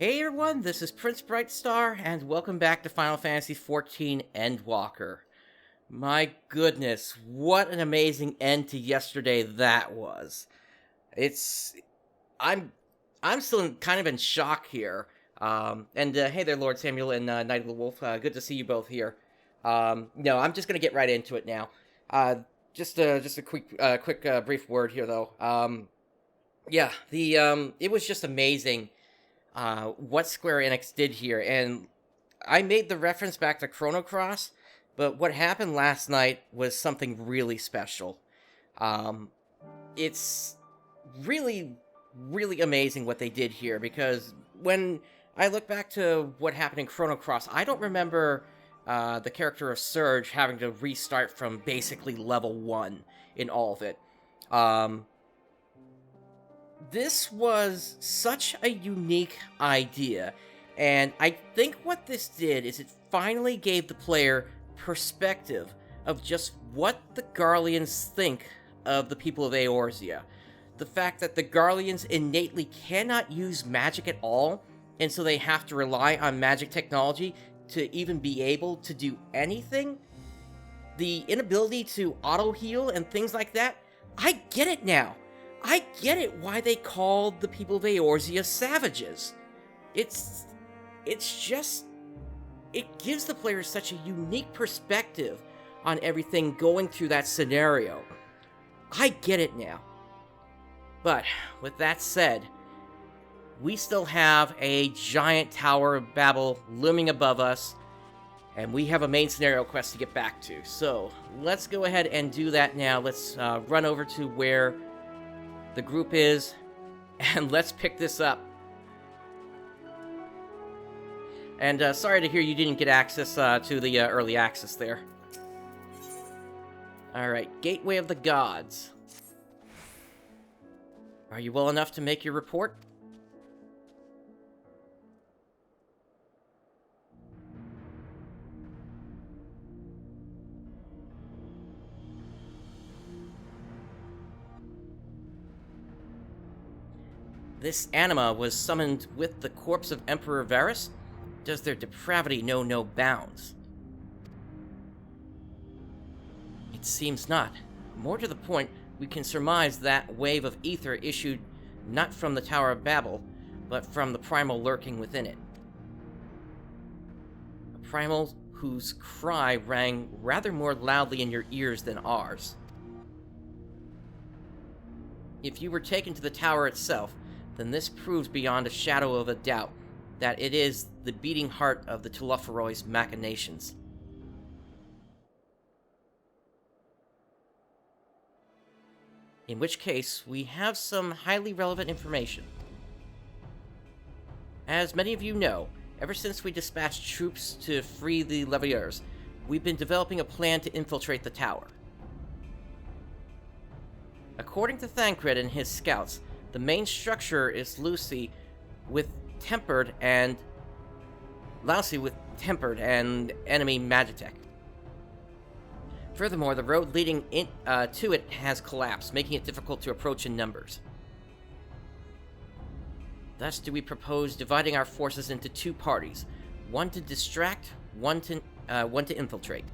Hey everyone, this is PrinceBrightstar, and welcome back to Final Fantasy XIV Endwalker. My goodness, what an amazing end to yesterday that was. It's... I'm still kind of in shock here. Hey there, Lord Samuel and Knight of the Wolf. Good to see you both here. No, I'm just gonna get right into it now. Just a quick brief word here, though. It was just amazing what Square Enix did here, and I made the reference back to Chrono Cross, but what happened last night was something really special. It's really, really amazing what they did here, because when I look back to what happened in Chrono Cross, I don't remember the character of Surge having to restart from basically level 1 in all of it. This was such a unique idea, and I think what this did is it finally gave the player perspective of just what the Garleans think of the people of Eorzea. The fact that the Garleans innately cannot use magic at all, and so they have to rely on magic technology to even be able to do anything. The inability to auto-heal and things like that, I get it now. I get it why they called the people of Eorzea savages. It's just... It gives the player such a unique perspective on everything going through that scenario. I get it now. But, with that said, we still have a giant Tower of Babil looming above us, and we have a main scenario quest to get back to. So, let's go ahead and do that now. Let's run over to where the group is, and let's pick this up. And sorry to hear you didn't get access to the early access there. Alright, Gateway of the Gods. Are you well enough to make your report? This anima was summoned with the corpse of Emperor Varus? Does their depravity know no bounds? It seems not. More to the point, we can surmise that wave of ether issued not from the Tower of Babil, but from the primal lurking within it. A primal whose cry rang rather more loudly in your ears than ours. If you were taken to the tower itself, then this proves beyond a shadow of a doubt that it is the beating heart of the Telophoroi's machinations. In which case, we have some highly relevant information. As many of you know, ever since we dispatched troops to free the Leviers, we've been developing a plan to infiltrate the tower. According to Thancred and his scouts, the main structure is lousy with tempered and enemy magitech. Furthermore, the road leading to it has collapsed, making it difficult to approach in numbers. Thus do we propose dividing our forces into two parties, one to distract, one to infiltrate.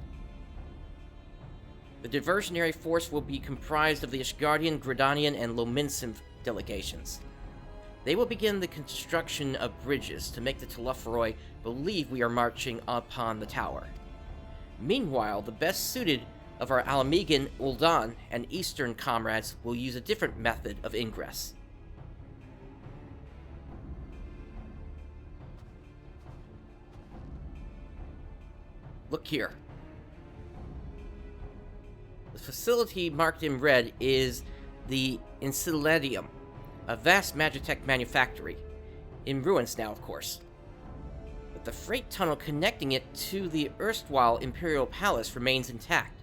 The diversionary force will be comprised of the Ishgardian, Gridanian, and Lominsim delegations. They will begin the construction of bridges to make the Telophoroi believe we are marching upon the tower. Meanwhile, the best suited of our Alamegan, Ul'dan, and Eastern comrades will use a different method of ingress. Look here. The facility marked in red is the Incidiladium, a vast magitech manufactory, in ruins now, of course. But the freight tunnel connecting it to the erstwhile Imperial Palace remains intact.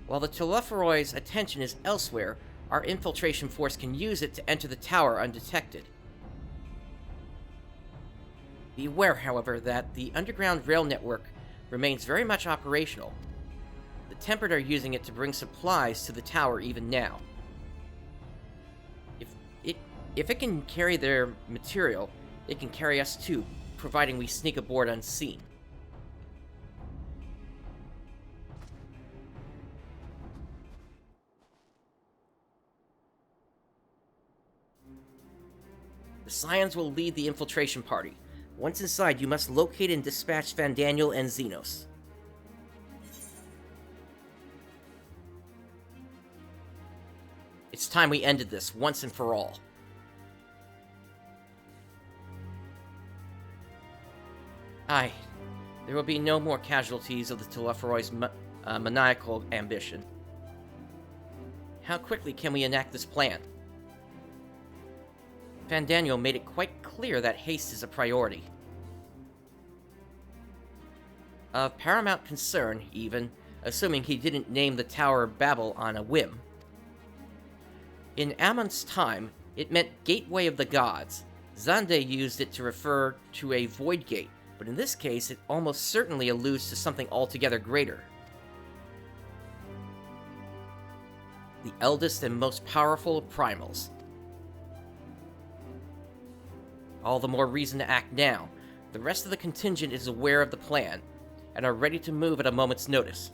While the Telophoroi's attention is elsewhere, our infiltration force can use it to enter the tower undetected. Be aware, however, that the underground rail network remains very much operational. The Tempered are using it to bring supplies to the tower even now. If it can carry their material, it can carry us too, providing we sneak aboard unseen. The Scions will lead the infiltration party. Once inside, you must locate and dispatch Vandaniel and Zenos. It's time we ended this, once and for all. Aye, there will be no more casualties of the Telephorod's maniacal ambition. How quickly can we enact this plan? Vandaniel made it quite clear that haste is a priority. Of paramount concern, even, assuming he didn't name the Tower of Babil on a whim. In Ammon's time, it meant Gateway of the Gods. Zande used it to refer to a void gate, but in this case, it almost certainly alludes to something altogether greater. The eldest and most powerful of primals. All the more reason to act now. The rest of the contingent is aware of the plan, and are ready to move at a moment's notice.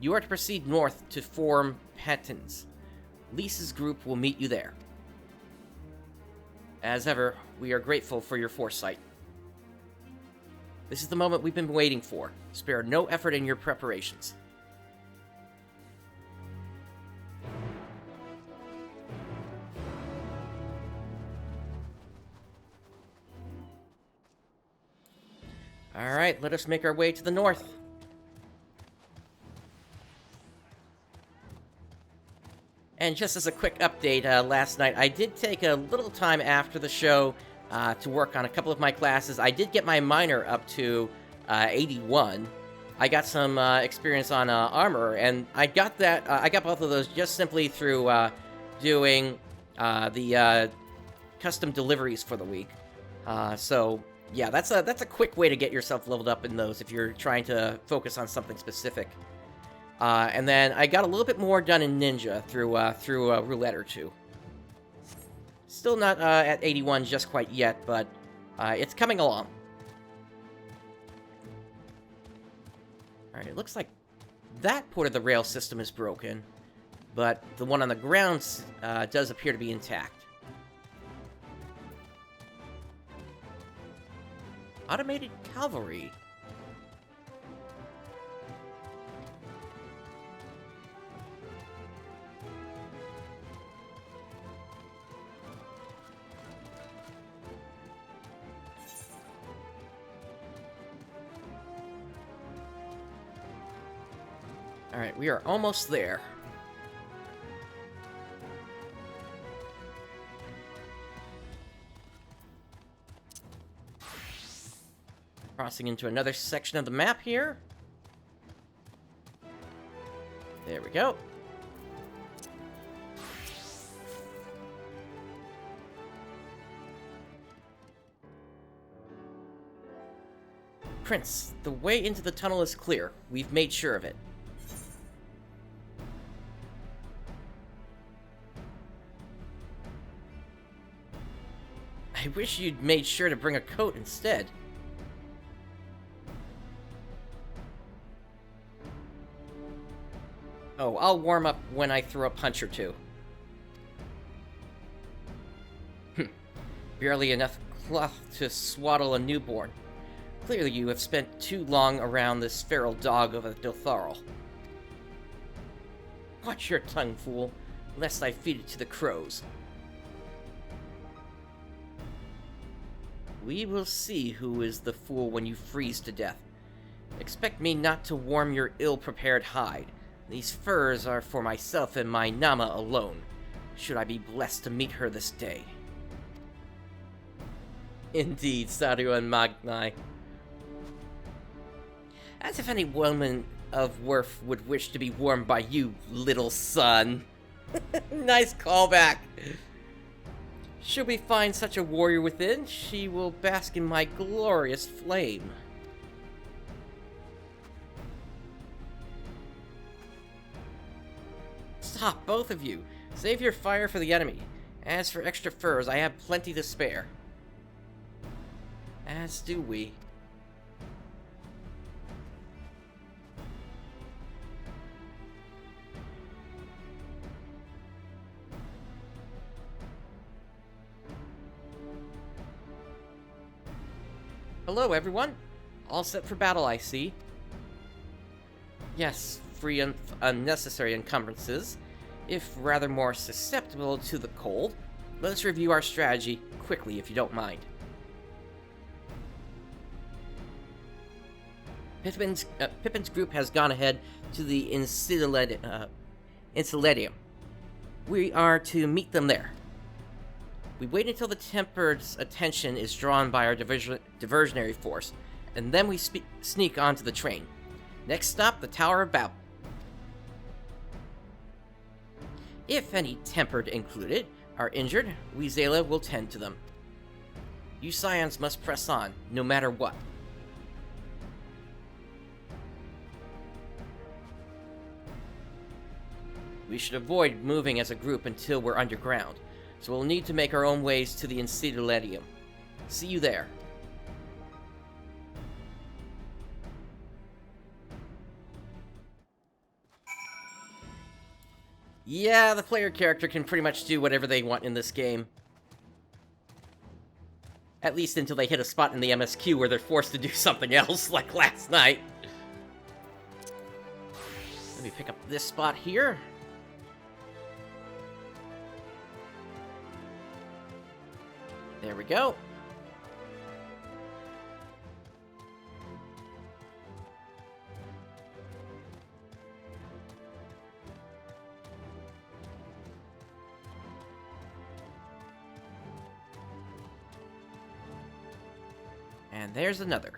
You are to proceed north to form Patins. Lisa's group will meet you there. As ever, we are grateful for your foresight. This is the moment we've been waiting for. Spare no effort in your preparations. Alright, let us make our way to the north. And just as a quick update, last night I did take a little time after the show to work on a couple of my classes. I did get my minor up to 81. I got some experience on armor, and I got that. I got both of those just simply through doing the custom deliveries for the week. So yeah, that's a quick way to get yourself leveled up in those if you're trying to focus on something specific. And then I got a little bit more done in Ninja through a roulette or two. Still not at 81 just quite yet, but it's coming along. Alright, it looks like that part of the rail system is broken, but the one on the ground does appear to be intact. Automated cavalry. Alright, we are almost there. Crossing into another section of the map here. There we go. Prince, the way into the tunnel is clear. We've made sure of it. I wish you'd made sure to bring a coat instead. Oh, I'll warm up when I throw a punch or two. Barely enough cloth to swaddle a newborn. Clearly you have spent too long around this feral dog of a Dotharl. Watch your tongue, fool, lest I feed it to the crows. We will see who is the fool when you freeze to death. Expect me not to warm your ill-prepared hide. These furs are for myself and my Nama alone, should I be blessed to meet her this day. Indeed, Saru and Magni. As if any woman of worth would wish to be warmed by you, little son. Nice callback. Should we find such a warrior within, she will bask in my glorious flame. Stop, both of you. Save your fire for the enemy. As for extra furs, I have plenty to spare. As do we. Hello, everyone. All set for battle, I see. Yes, free of unnecessary encumbrances. If rather more susceptible to the cold, let's review our strategy quickly, if you don't mind. Pippin's group has gone ahead to the Insuledium. We are to meet them there. We wait until the Tempered's attention is drawn by our diversionary force, and then we sneak onto the train. Next stop, the Tower of Babil. If any Tempered included are injured, we Zela will tend to them. You Scions must press on, no matter what. We should avoid moving as a group until we're underground, so we'll need to make our own ways to the Insuledium. See you there. Yeah, the player character can pretty much do whatever they want in this game. At least until they hit a spot in the MSQ where they're forced to do something else, like last night. Let me pick up this spot here. There we go. And there's another.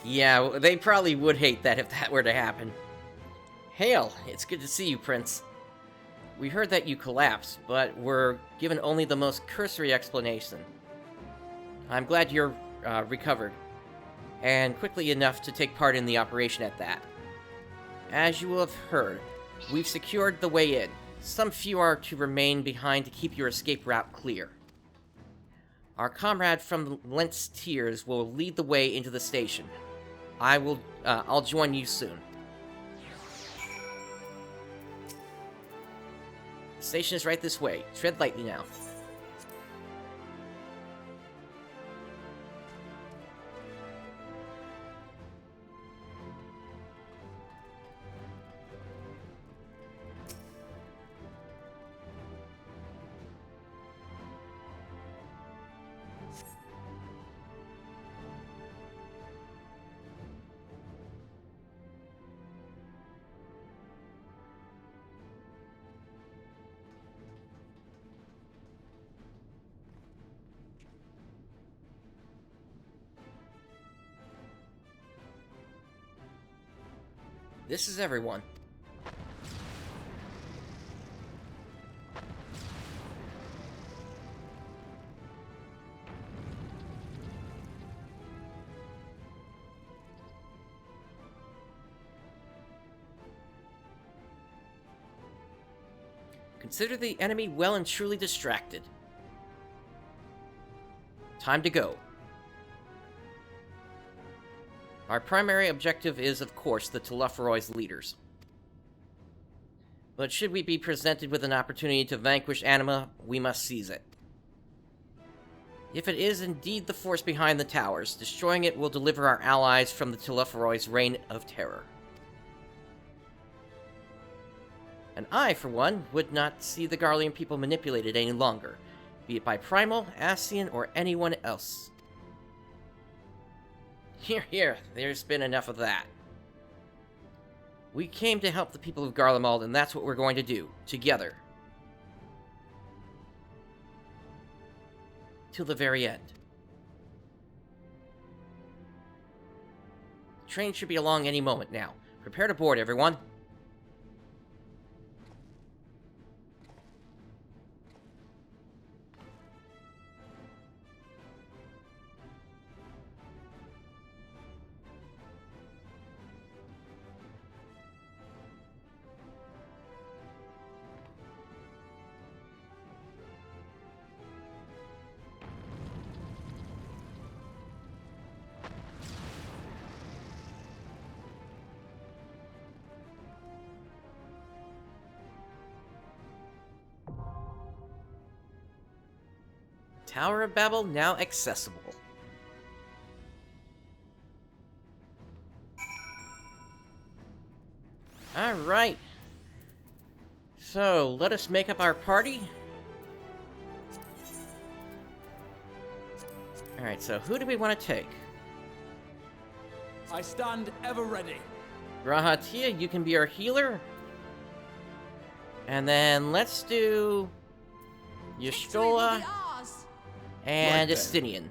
Yeah, they probably would hate that if that were to happen. Hail, it's good to see you, Prince. We heard that you collapsed, but were given only the most cursory explanation. I'm glad you're recovered, and quickly enough to take part in the operation at that. As you will have heard, we've secured the way in. Some few are to remain behind to keep your escape route clear. Our comrade from the Lentz Tiers will lead the way into the station. I'll join you soon. The station is right this way. Tread lightly now. This is everyone. Consider the enemy well and truly distracted. Time to go. Our primary objective is, of course, the Telophoroid's leaders. But should we be presented with an opportunity to vanquish Anima, we must seize it. If it is indeed the force behind the towers, destroying it will deliver our allies from the Telophoroid's reign of terror. And I, for one, would not see the Garlean people manipulated any longer, be it by Primal, Ascian, or anyone else. Here, there's been enough of that. We came to help the people of Garlemald, and that's what we're going to do, together. Till the very end. train should be along any moment now. Prepare to board, everyone. Tower of Babil now accessible. Alright. So, let us make up our party. Alright, so who do we want to take? I stand ever ready. Rahatia, you can be our healer. And then let's do Yashtola and Right Estinian.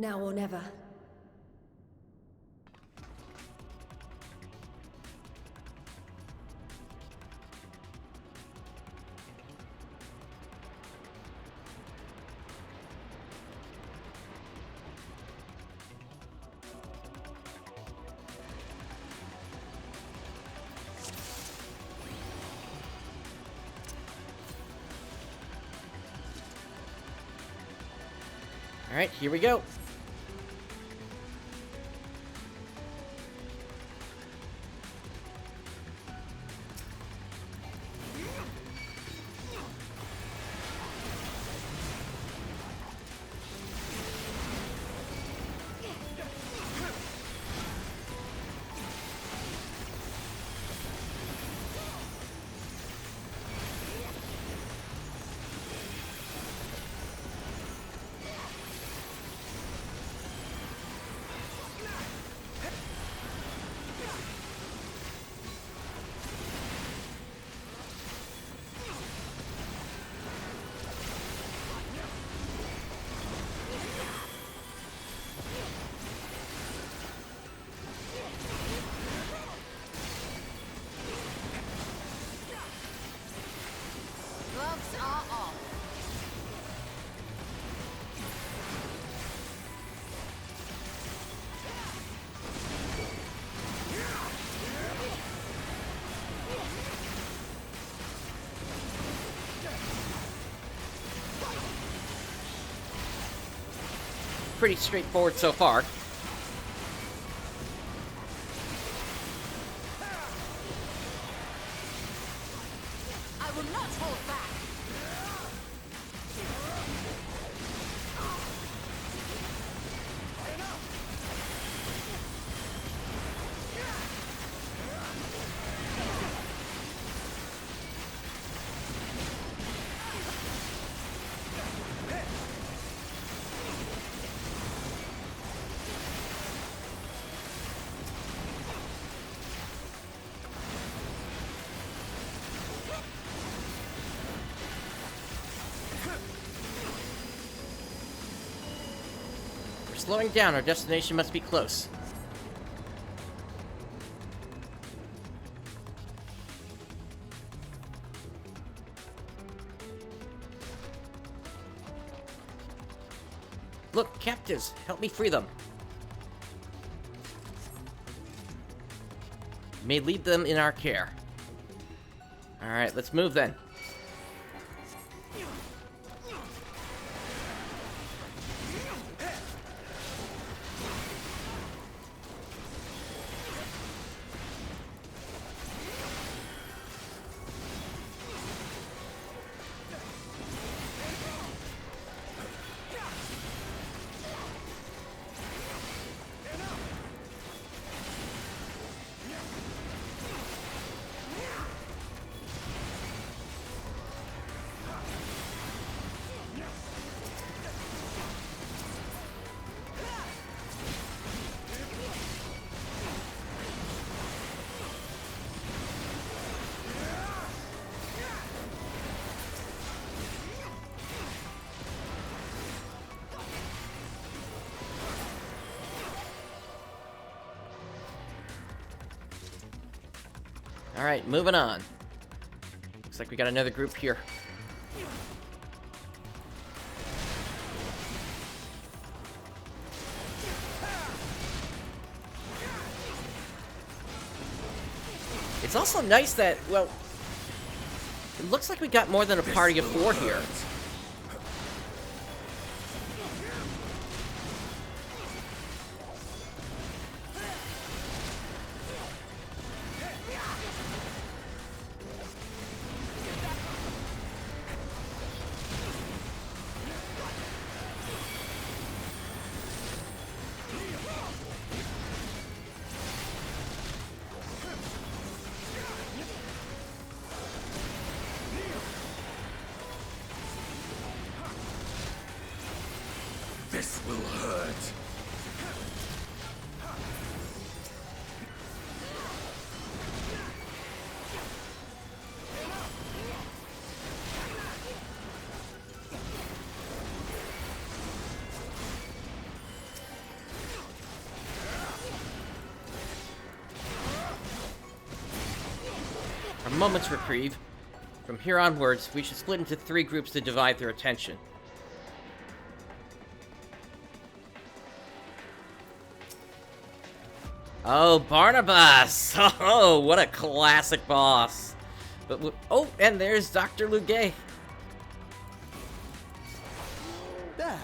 Now or never. Alright, here we go. Gloves are off. Pretty straightforward so far. I will not hold back. We're slowing down. Our destination must be close. Look, captives, help me free them. May leave them in our care. Alright, let's move then. Alright, moving on. Looks like we got another group here. It's also nice that, well, it looks like we got more than a party of 4 here. This will hurt. A moment's reprieve. From here onwards, we should split into 3 groups to divide their attention. Oh, Barnabas! Oh, what a classic boss. But oh, and there's Dr. Lugay. There.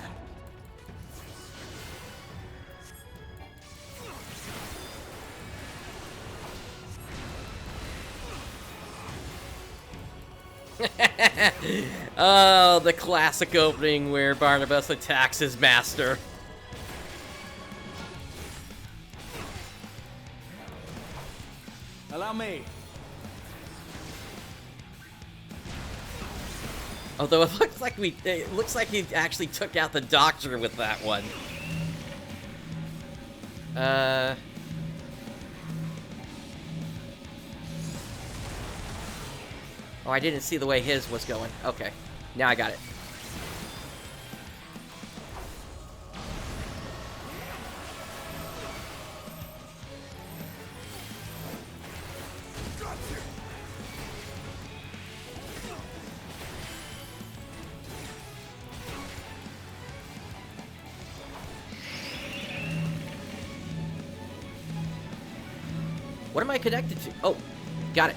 Oh, the classic opening where Barnabas attacks his master. Allow me. Although it looks like he actually took out the doctor with that one. Oh, I didn't see the way his was going. Okay, now I got it. What am I connected to? Oh, got it.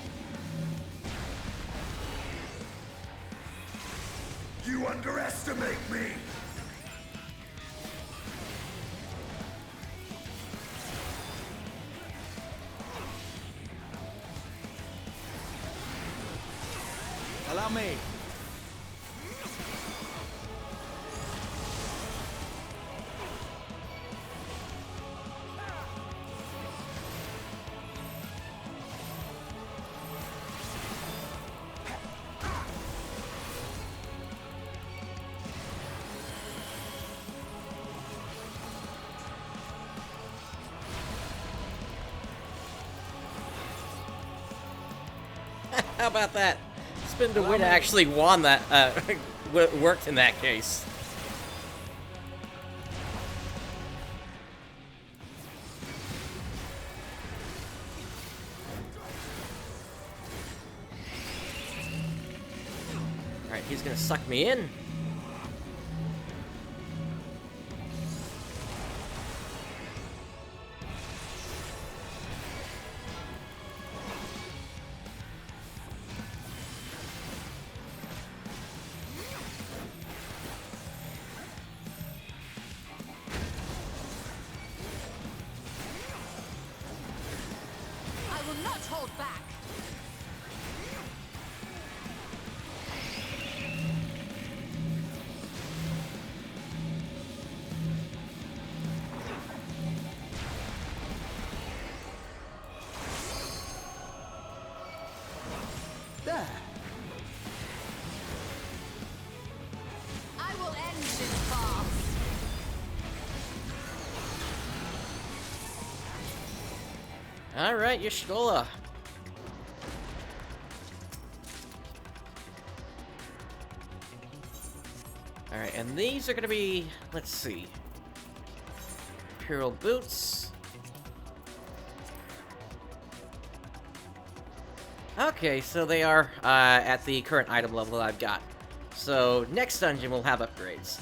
You underestimate me. Allow me. How about that? Spin to win actually won that, worked in that case. Alright, he's gonna suck me in. I will not hold back. There. I will end this farce. Alright, Y'shtola. Alright, and these are gonna be, let's see. Imperial Boots. Okay, so they are at the current item level that I've got. So next dungeon will have upgrades.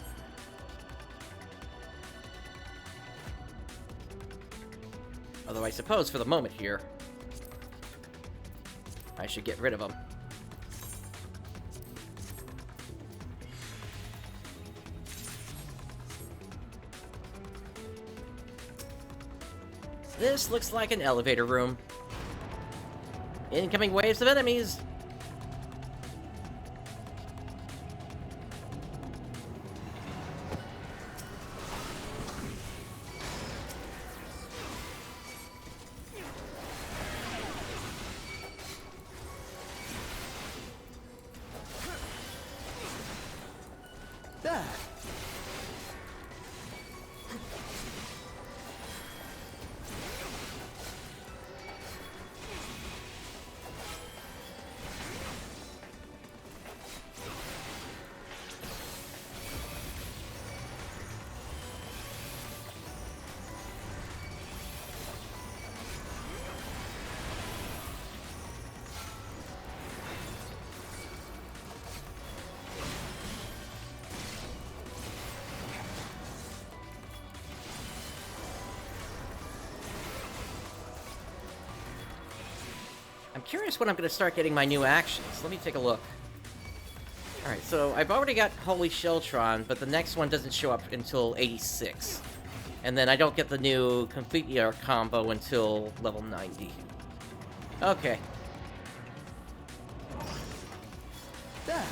Although I suppose for the moment here, I should get rid of them. This looks like an elevator room. Incoming waves of enemies! That. I'm curious when I'm going to start getting my new actions. Let me take a look. Alright, so I've already got Holy Sheltron, but the next one doesn't show up until 86. And then I don't get the new Complete ER combo until level 90. Okay. That.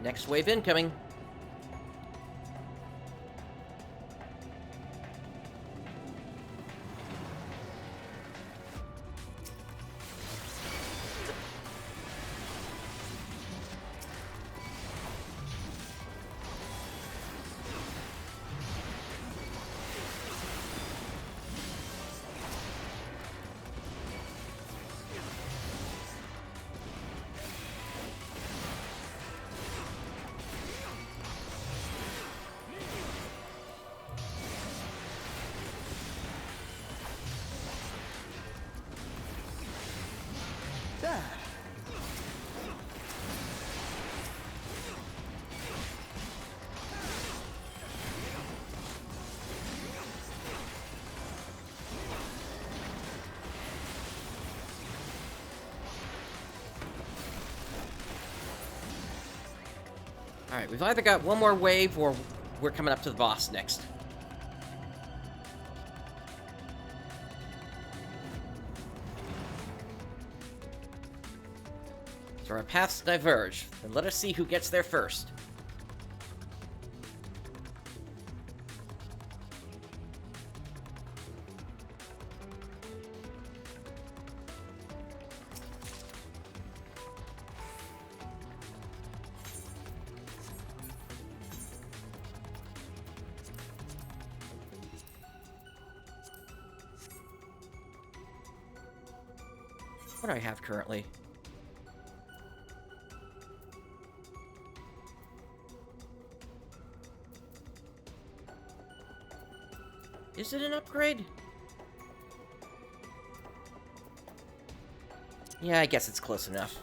Next wave incoming. That. Alright, we've either got one more wave or we're coming up to the boss next. So our paths diverge, and let us see who gets there first. What do I have currently? Is it an upgrade? Yeah, I guess it's close enough.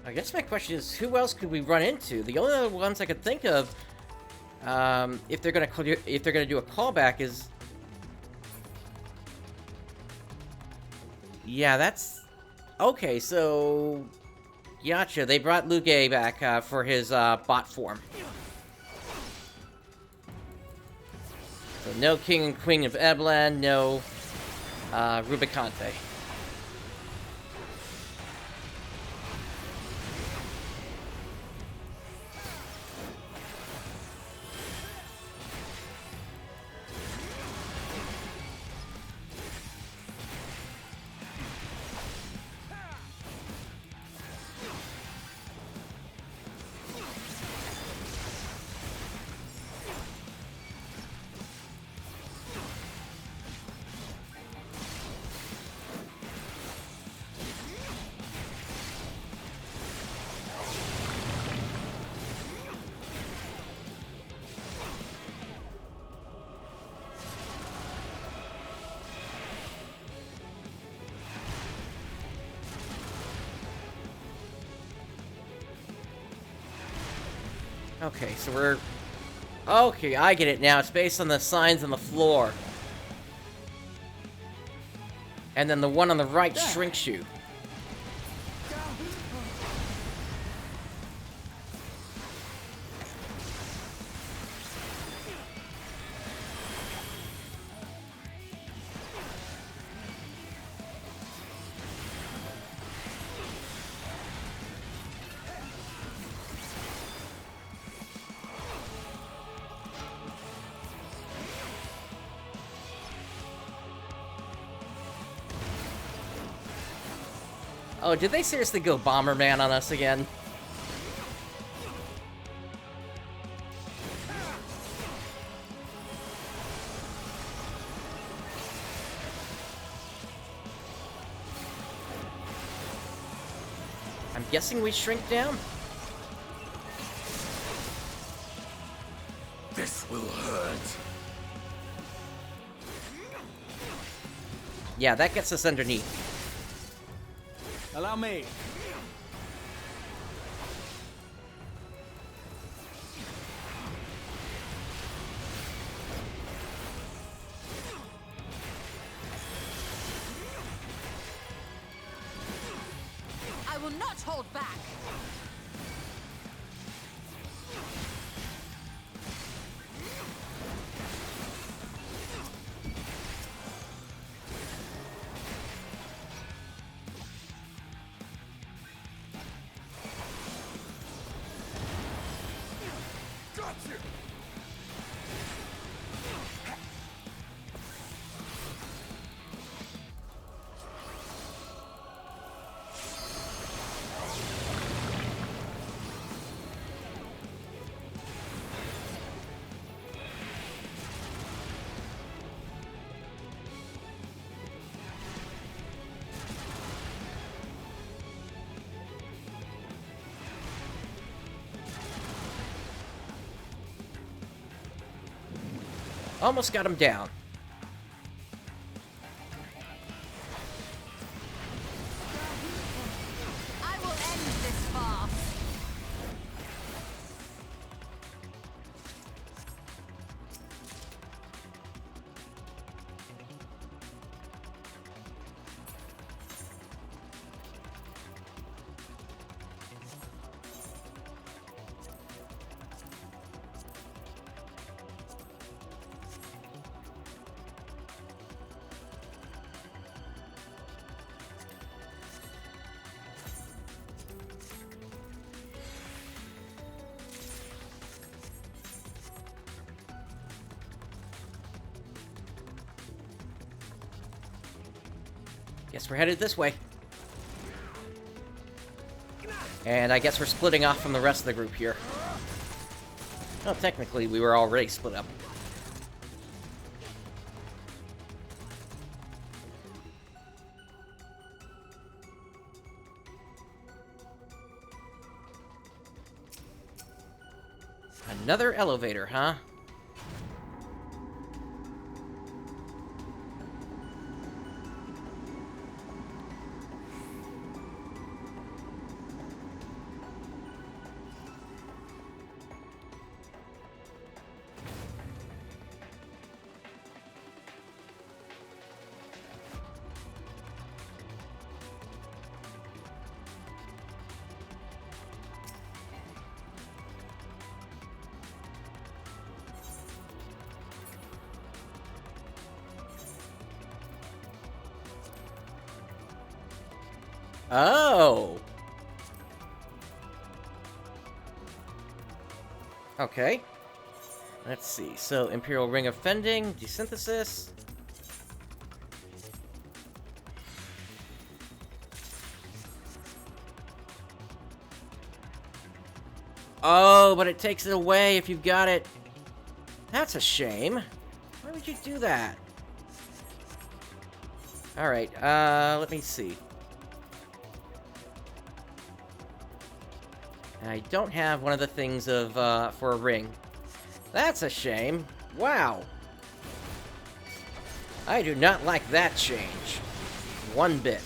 I guess my question is, who else could we run into? The only other ones I could think of, if they're gonna do a callback is, yeah, that's okay. So, gotcha. They brought Luge back for his bot form. So no King and Queen of Eblan, no Rubicante. Okay, so we're... Okay, I get it now. It's based on the signs on the floor. And then the one on the right shrinks you. Oh, did they seriously go Bomberman on us again? I'm guessing we shrink down? This will hurt. Yeah, that gets us underneath. Allow me. I will not hold back. Almost got him down. I will end this farce. Guess we're headed this way. And I guess we're splitting off from the rest of the group here. Well, technically, we were already split up. Another elevator, huh? Oh! Okay. Let's see. So, Imperial Ring of Fending, Desynthesis. Oh, but it takes it away if you've got it. That's a shame. Why would you do that? Alright, let me see. I don't have one of the things of, for a ring. That's a shame. Wow. I do not like that change. One bit.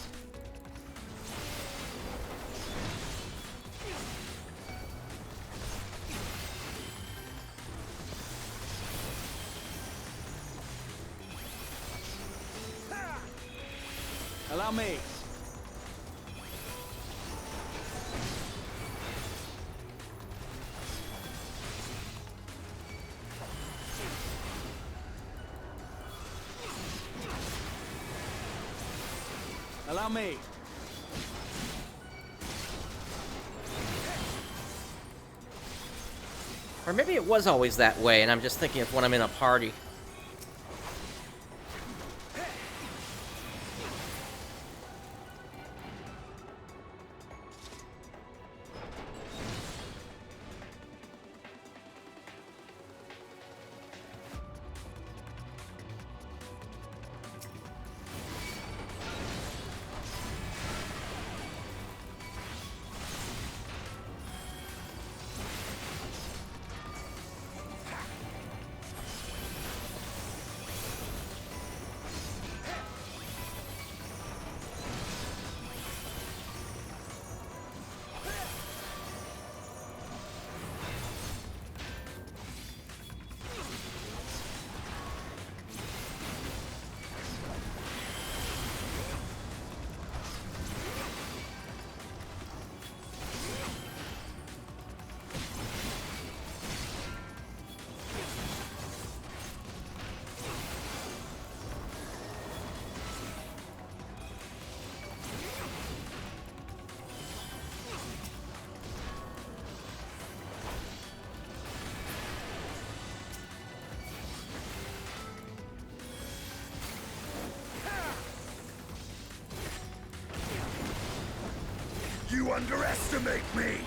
Allow me. Allow me. Or maybe it was always that way, and I'm just thinking of when I'm in a party. You underestimate me!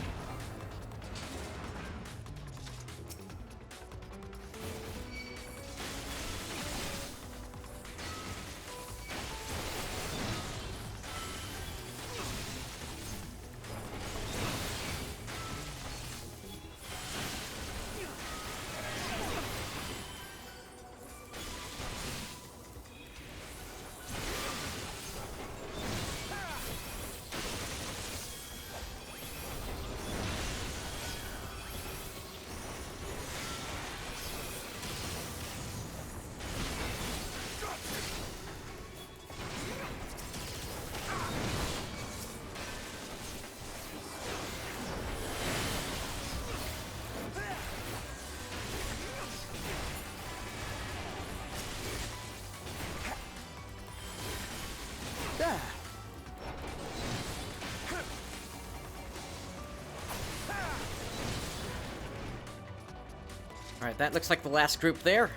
Alright, that looks like the last group there.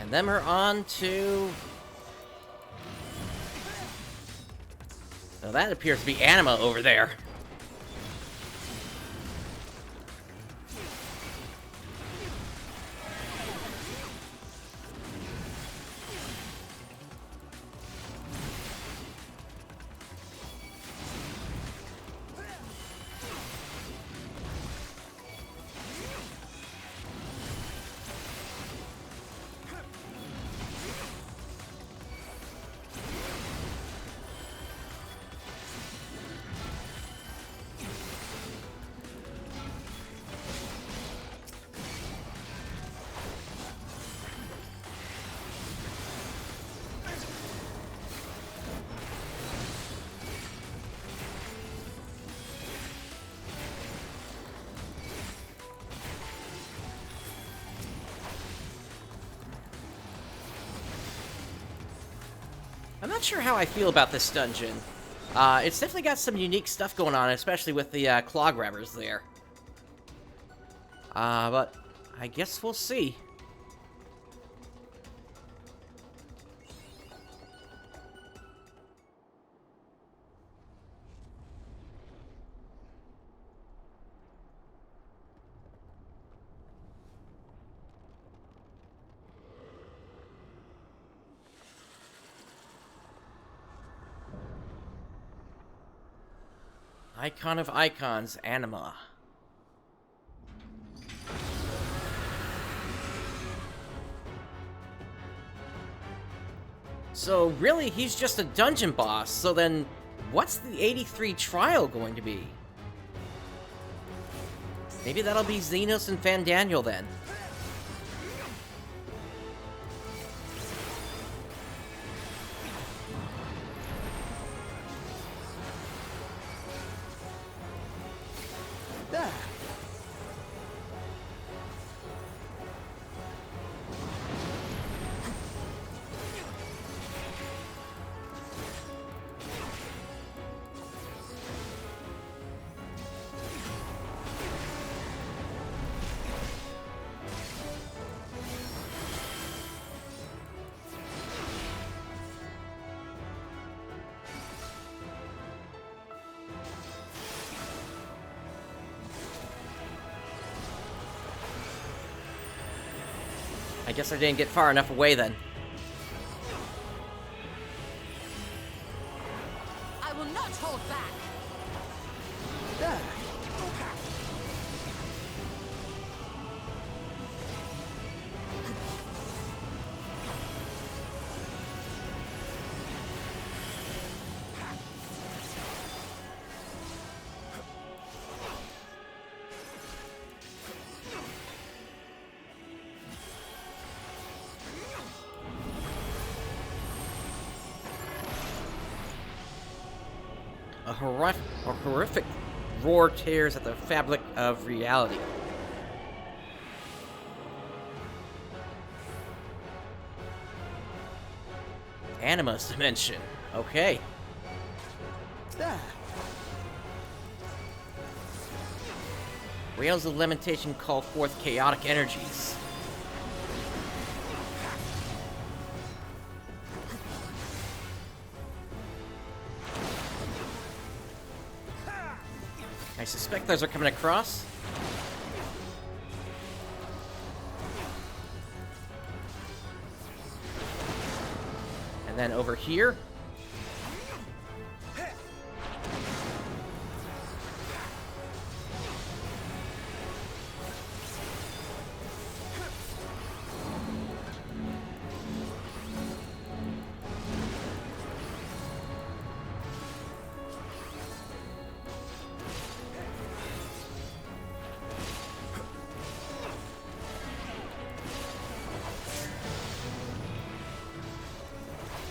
And then we're on to... So that appears to be Anima over there. I'm not sure how I feel about this dungeon. It's definitely got some unique stuff going on, especially with the claw grabbers there. But I guess we'll see. Icon of Icons, Anima. So really, he's just a dungeon boss, so then what's the 83 trial going to be? Maybe that'll be Zenos and Fandaniel then. I guess I didn't get far enough away then. I will not hold back. A horrific roar tears at the fabric of reality. Anima's dimension. Okay. Wails of lamentation call forth chaotic energies. I suspect those are coming across. And then over here.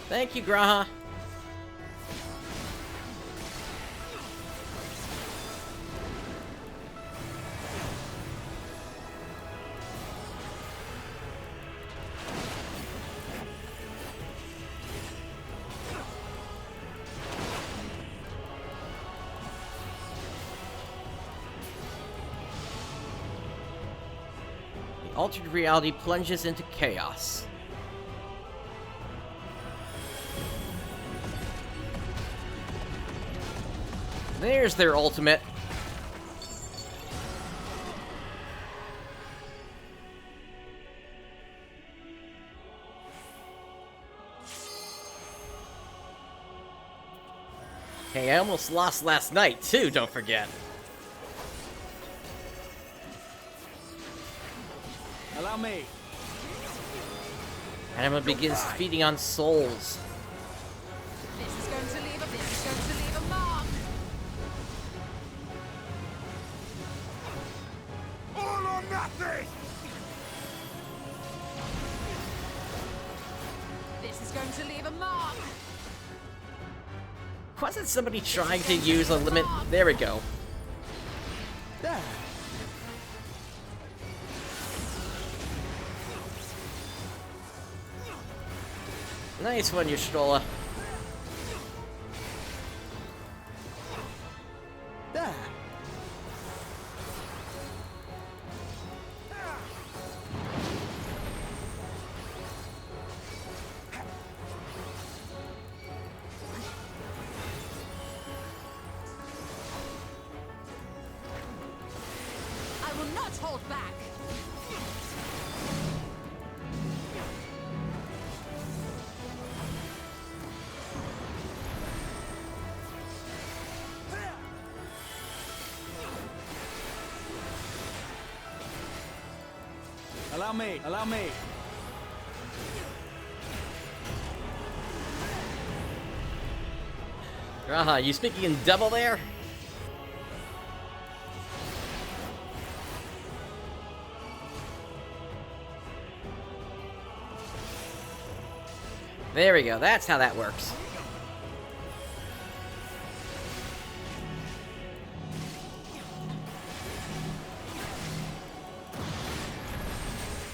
Thank you, Graha. The altered reality plunges into chaos. There's their ultimate. Hey, I almost lost last night, too, don't forget. Allow me. Anima begins feeding on souls. This is going to leave a mark. All or nothing! This is going to leave a mark. Wasn't somebody trying to use a limit? There we go. Nice one, Yashtola. Let's hold back. Allow me. Allow me. You speaking in double there? There we go, that's how that works.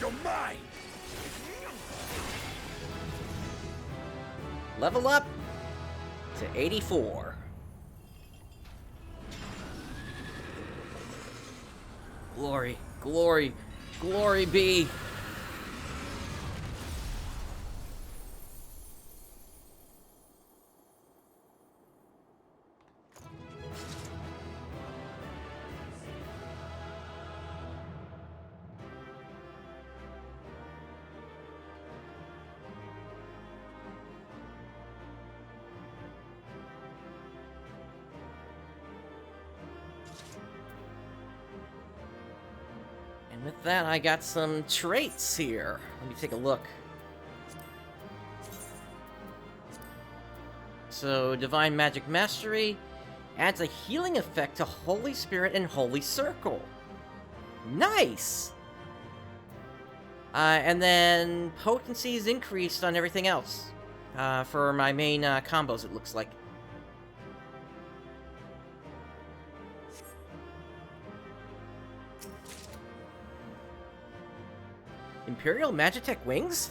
You're mine! Level up to 84. Glory, glory, glory be. And with that, I got some traits here. Let me take a look. So, Divine Magic Mastery adds a healing effect to Holy Spirit and Holy Circle. Nice! And then potency is increased on everything else. For my main combos, it looks like. Imperial Magitech Wings?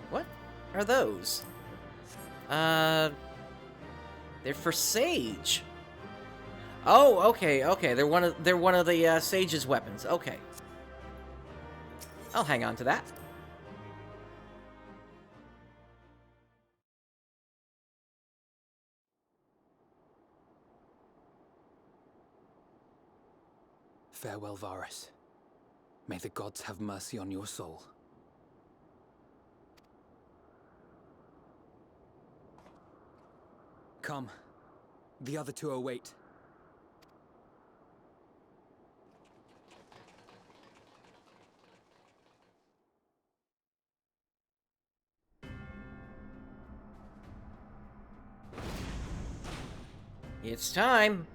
What are those? They're for Sage. Oh, okay, okay. They're one of the Sage's weapons. Okay. I'll hang on to that. Farewell, Varus. May the gods have mercy on your soul. Come. The other two await. It's time.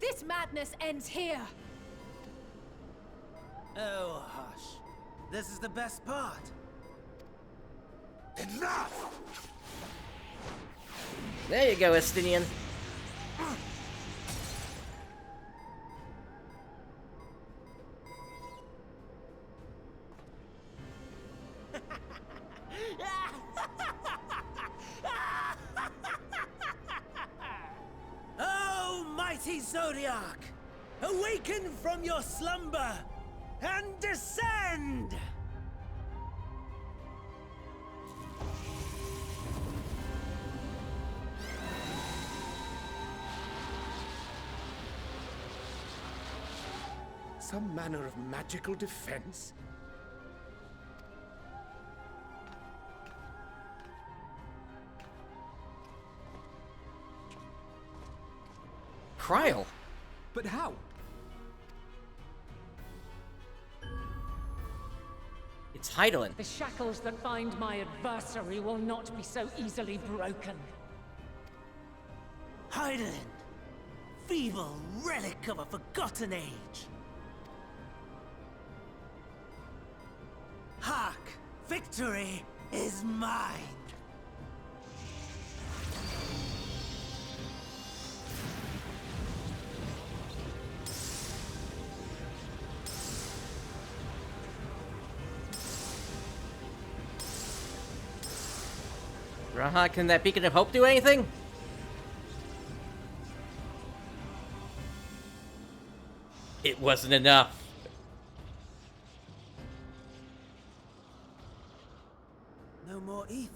This madness ends here. Oh, hush. This is the best part. Enough! There you go, Estinian. Oh, mighty Zodiac! Awaken from your slumber and descend! Some manner of magical defense? Cryle. But how? It's Heidelin. The shackles that bind my adversary will not be so easily broken. Heidelin! Feeble relic of a forgotten age! Hark! Victory is mine! Raha, can that beacon of hope do anything? It wasn't enough. ether.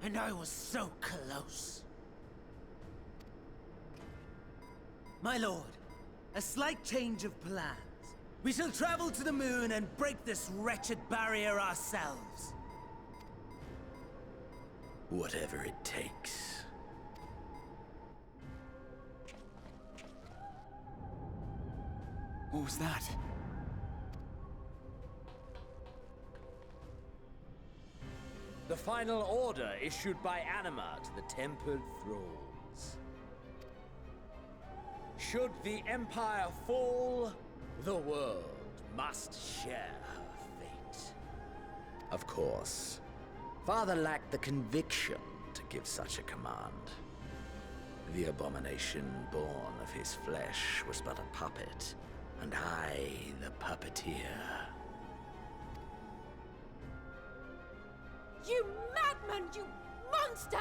And I was so close. My lord, a slight change of plans. We shall travel to the moon and break this wretched barrier ourselves. Whatever it takes. What was that? The final order issued by Anima to the tempered thralls. Should the Empire fall, the world must share her fate. Of course, Father lacked the conviction to give such a command. The abomination born of his flesh was but a puppet, and I the puppeteer. You madman, you monster!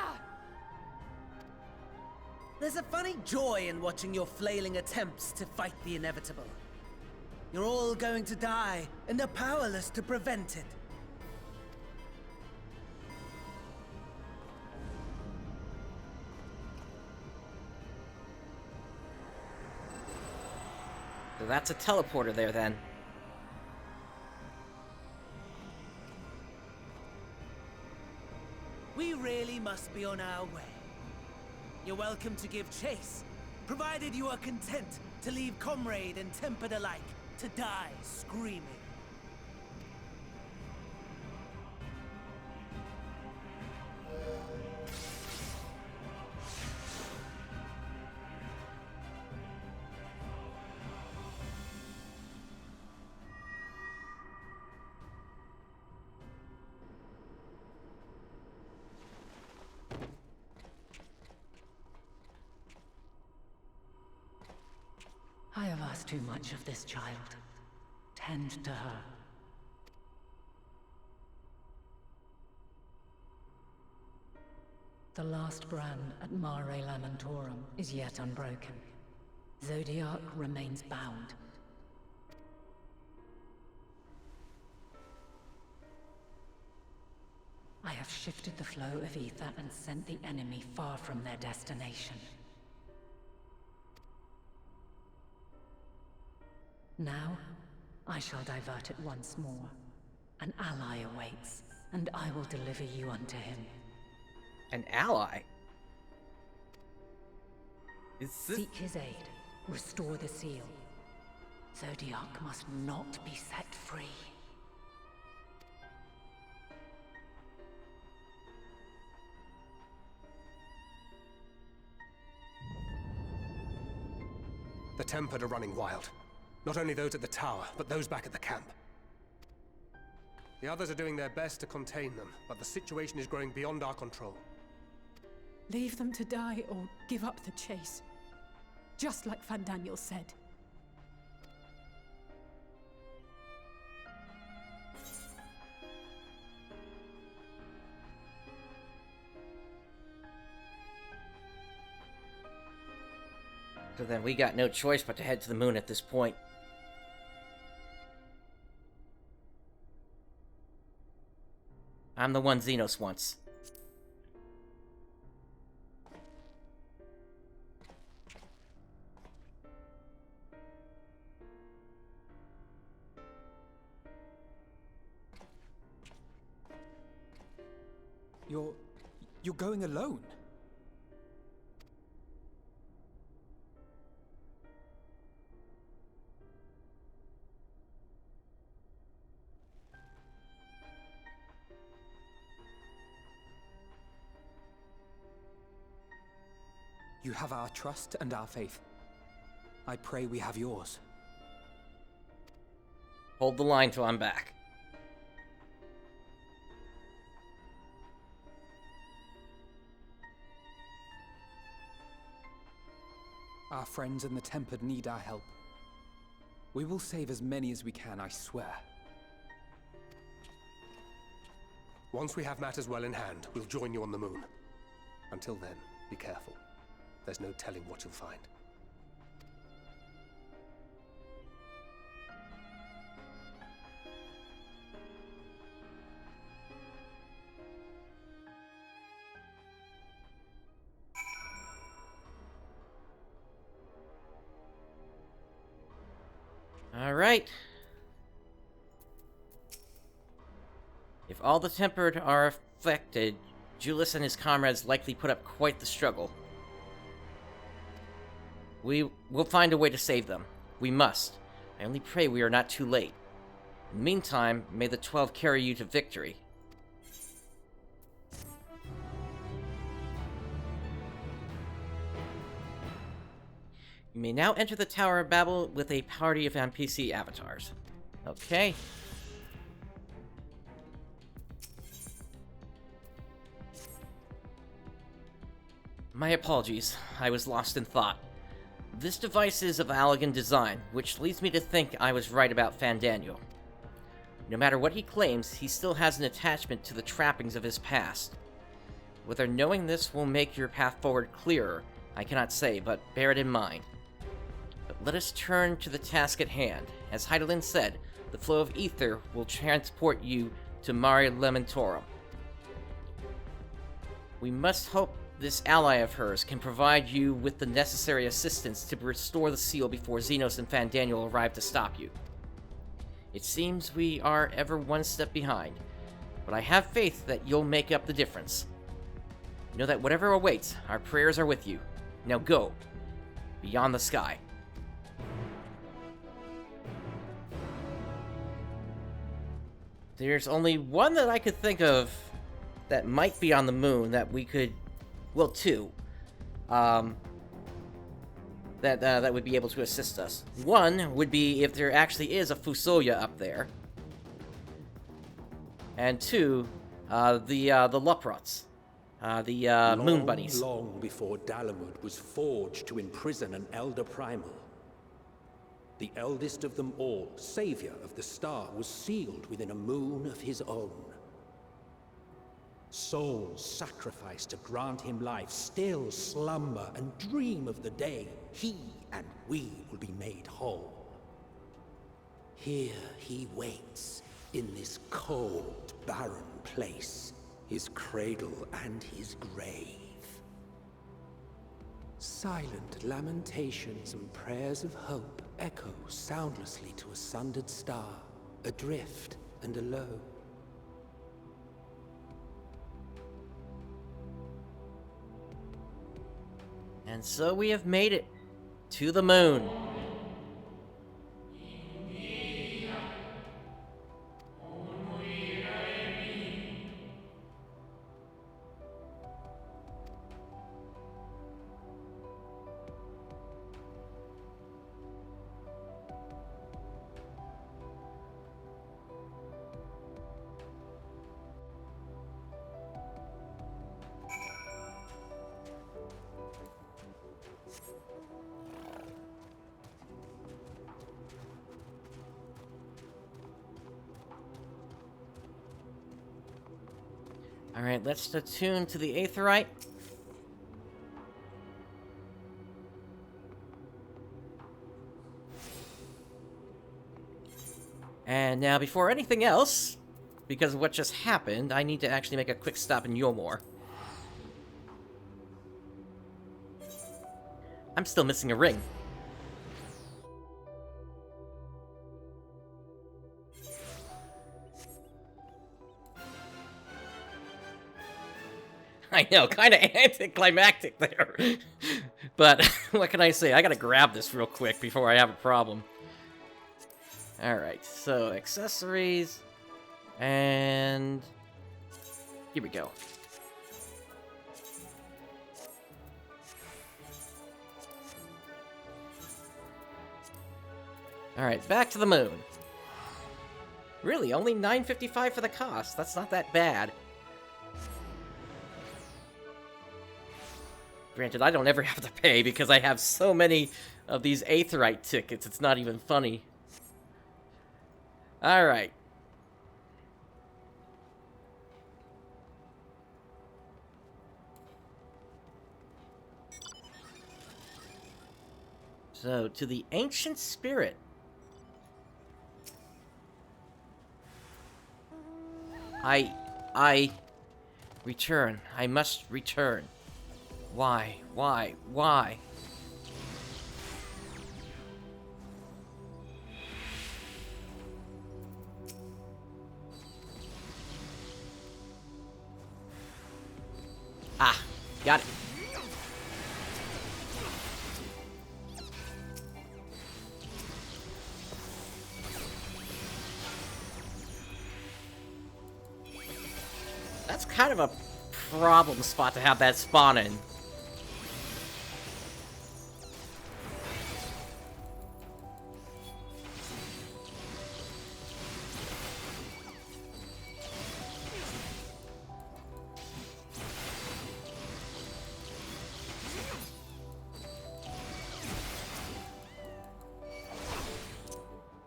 There's a funny joy in watching your flailing attempts to fight the inevitable. You're all going to die, and are powerless to prevent it. So that's a teleporter there, then. We really must be on our way. You're welcome to give chase, provided you are content to leave comrade and tempered alike to die screaming. I have asked too much of this child. Tend to her. The last brand at Mare Lamentorum is yet unbroken. Zodiac remains bound. I have shifted the flow of ether and sent the enemy far from their destination. Now, I shall divert it once more. An ally awaits, and I will deliver you unto him. An ally? Is this... Seek his aid. Restore the seal. Zodiac must not be set free. The Tempered are running wild. Not only those at the tower, but those back at the camp. The others are doing their best to contain them, but the situation is growing beyond our control. Leave them to die or give up the chase. Just like Van Daniel said. So then we got no choice but to head to the moon at this point. I'm the one Zenos wants. You're going alone? You have our trust and our faith. I pray we have yours. Hold the line till I'm back. Our friends in the Tempered need our help. We will save as many as we can, I swear. Once we have matters well in hand, we'll join you on the moon. Until then, be careful. There's no telling what you'll find. Alright. If all the tempered are affected, Julius and his comrades likely put up quite the struggle. We'll find a way to save them. We must. I only pray we are not too late. In the meantime, may the 12 carry you to victory. You may now enter the Tower of Babil with a party of NPC avatars. Okay. My apologies. I was lost in thought. This device is of Allegan design, which leads me to think I was right about Fandaniel. No matter what he claims, he still has an attachment to the trappings of his past. Whether knowing this will make your path forward clearer, I cannot say, but bear it in mind. But let us turn to the task at hand. As Heidelin said, the flow of ether will transport you to Mare Lamentorum. We must hope this ally of hers can provide you with the necessary assistance to restore the seal before Zenos and Fandaniel arrive to stop you. It seems we are ever one step behind, but I have faith that you'll make up the difference. Know that whatever awaits, our prayers are with you. Now go, beyond the sky. There's only one that I could think of that might be on the moon that we could... Well, two. That would be able to assist us. One would be if there actually is a Fusoya up there. And two, the Luprots. The Moon Bunnies. Long before Dalamud was forged to imprison an Elder Primal, the eldest of them all, savior of the star, was sealed within a moon of his own. Souls sacrificed to grant him life still slumber and dream of the day he and we will be made whole. Here he waits, in this cold, barren place, his cradle and his grave. Silent lamentations and prayers of hope echo soundlessly to a sundered star, adrift and alone. And so we have made it to the moon. Alright, let's attune to the Aetheryte. And now, before anything else, because of what just happened, I need to actually make a quick stop in Yomor. I'm still missing a ring. I know, kind of anticlimactic there. But, what can I say? I gotta grab this real quick before I have a problem. Alright, so accessories. And... here we go. Alright, back to the moon. Really, only $9.55 for the cost. That's not that bad. Granted, I don't ever have to pay because I have so many of these Aetheryte tickets, it's not even funny. Alright. So, to the Ancient Spirit. I return. I must return. Why? Got it. That's kind of a problem spot to have that spawn in.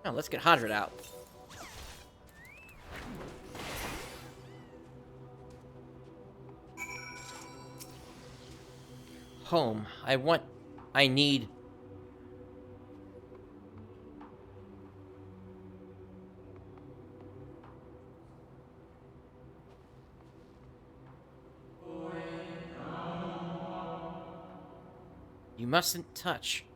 Oh, let's get Hadrid out. Home. I need... You mustn't touch.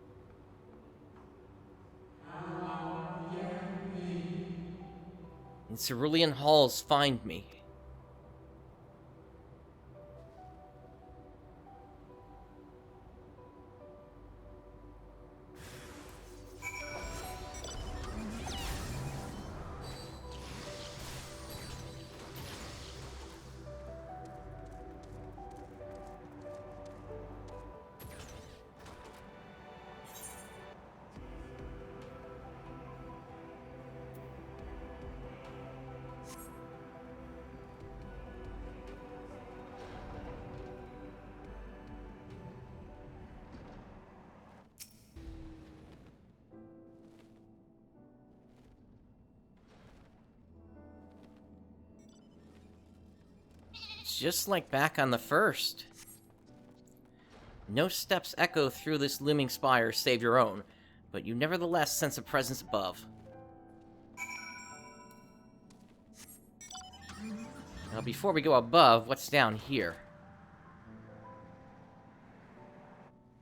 In cerulean halls, find me. Just like back on the first. No steps echo through this looming spire save your own, but you nevertheless sense a presence above. Now, before we go above, what's down here?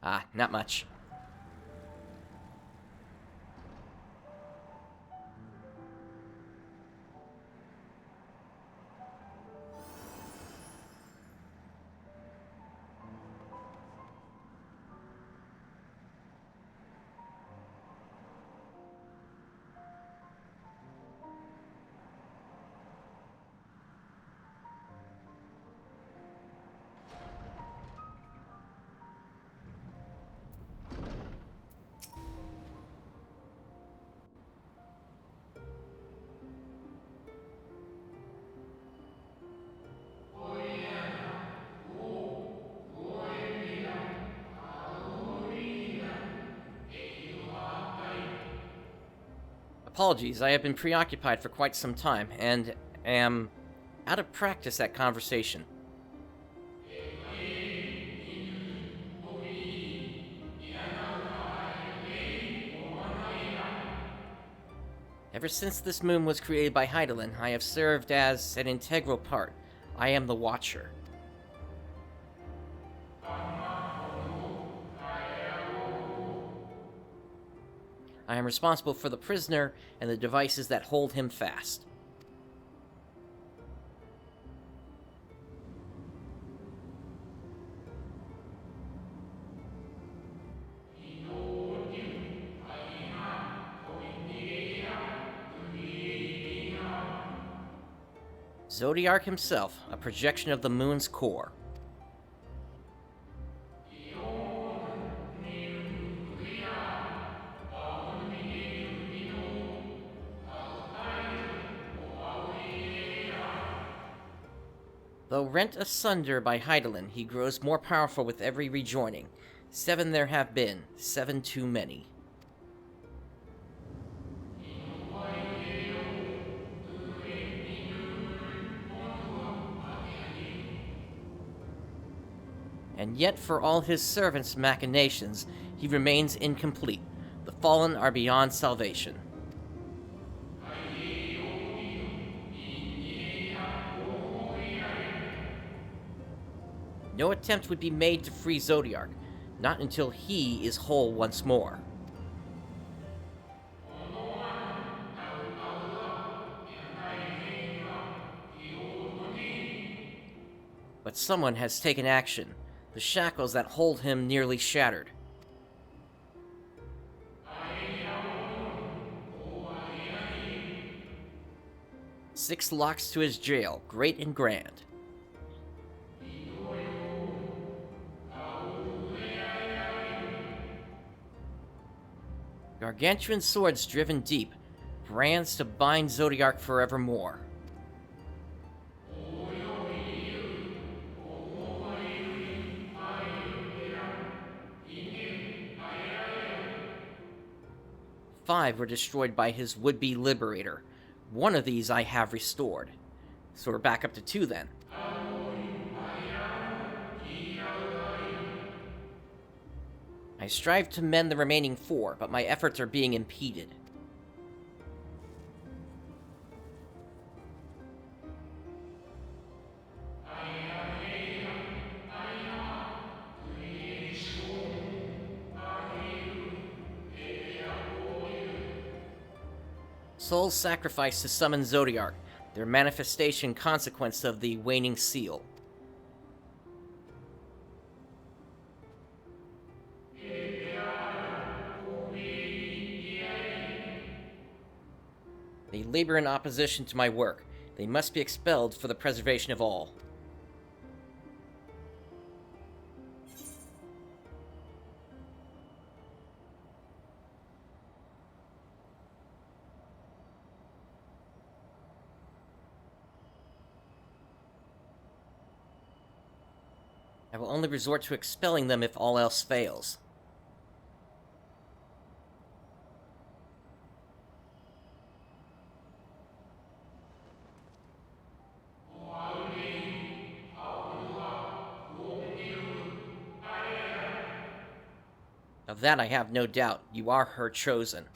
Ah, not much. Apologies, I have been preoccupied for quite some time, and am out of practice at conversation. Ever since this moon was created by Hydaelyn, I have served as an integral part. I am the Watcher. I am responsible for the prisoner and the devices that hold him fast. Zodiark himself, a projection of the moon's core. Though rent asunder by Hydaelyn, he grows more powerful with every rejoining. 7 there have been, 7 too many. And yet, for all his servants' machinations, he remains incomplete. The fallen are beyond salvation. No attempt would be made to free Zodiark, not until he is whole once more. But someone has taken action. the shackles that hold him nearly shattered. Six locks to his jail, great and grand. Gargantuan swords driven deep, brands to bind Zodiark forevermore. Five were destroyed by his would-be liberator. One of these I have restored. So we're back up to 2 then. I strive to mend the remaining 4, but my efforts are being impeded. Souls sacrificed to summon Zodiark, their manifestation consequence of the waning seal. They labor in opposition to my work. They must be expelled for the preservation of all. I will only resort to expelling them if all else fails. Of that I have no doubt. You are her chosen.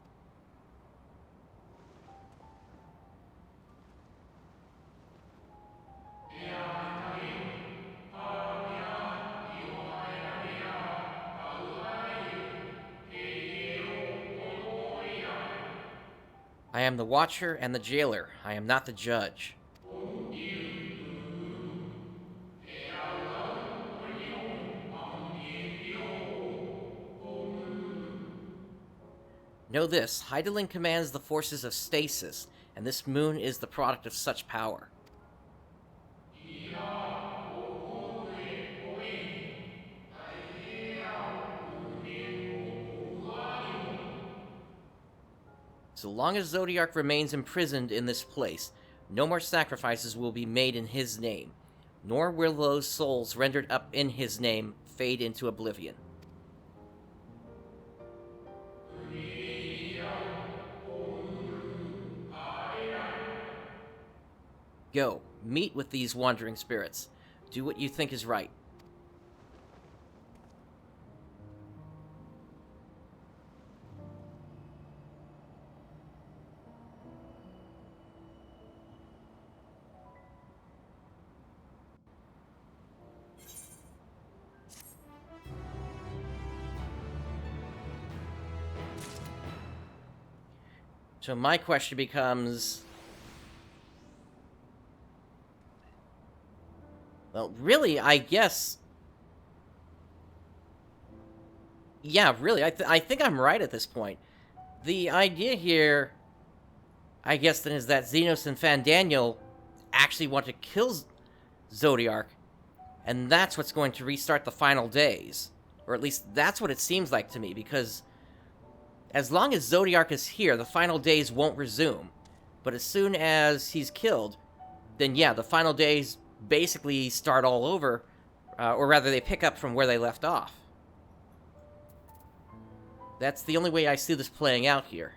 I am the watcher and the jailer. I am not the judge. Know this, Hydaelyn commands the forces of stasis, and this moon is the product of such power. So long as Zodiark remains imprisoned in this place, no more sacrifices will be made in his name, nor will those souls rendered up in his name fade into oblivion. Go, meet with these wandering spirits. Do what you think is right. So my question becomes... Well, really, I guess... Yeah, really, I think I'm right at this point. The idea here, I guess, then, is that Zenos and Fandaniel actually want to kill Zodiark, and that's what's going to restart the final days. Or at least, that's what it seems like to me, because as long as Zodiark is here, the final days won't resume. But as soon as he's killed, then yeah, the final days basically start all over, or rather they pick up from where they left off. That's the only way I see this playing out here.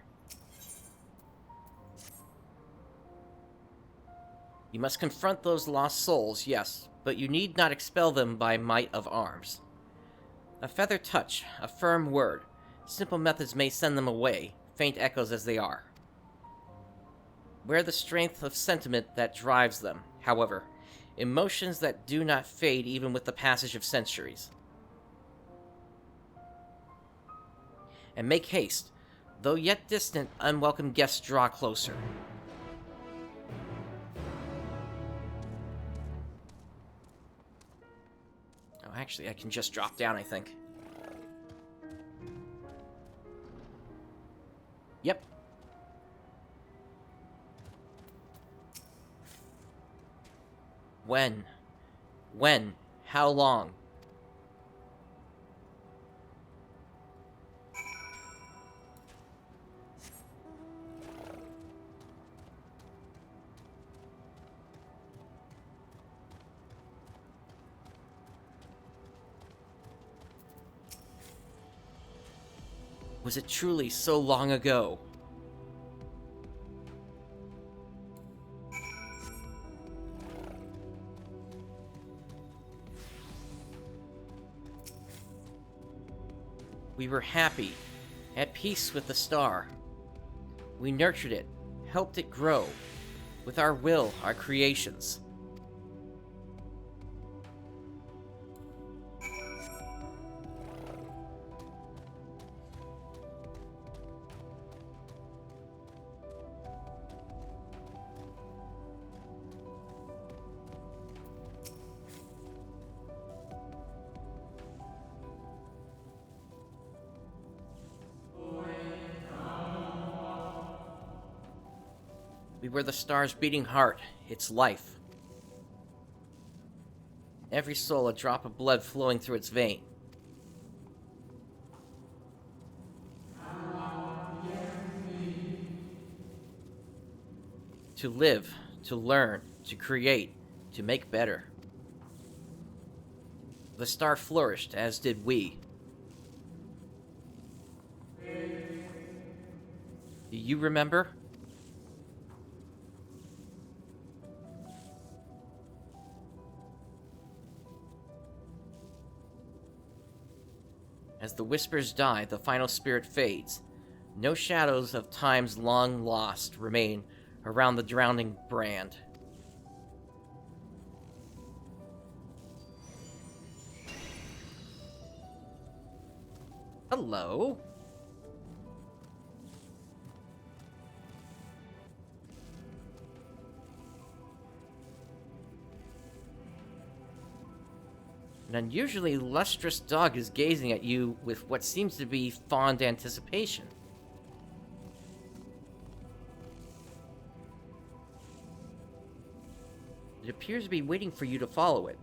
You must confront those lost souls, yes, but you need not expel them by might of arms. A feather touch, a firm word. Simple methods may send them away, faint echoes as they are. Wear the strength of sentiment that drives them, however. Emotions that do not fade even with the passage of centuries. And make haste. Though yet distant, unwelcome guests draw closer. Oh, Actually, I can just drop down, I think. Yep. When? When? How long? Was it truly so long ago? We were happy, at peace with the star. We nurtured it, helped it grow, with our will, our creations. We were the star's beating heart, its life. Every soul a drop of blood flowing through its vein. To live, to learn, to create, to make better. The star flourished, as did we. Do you remember? As the whispers die, the final spirit fades. No shadows of times long lost remain around the drowning brand. Hello? An unusually lustrous dog is gazing at you with what seems to be fond anticipation. It appears to be waiting for you to follow it.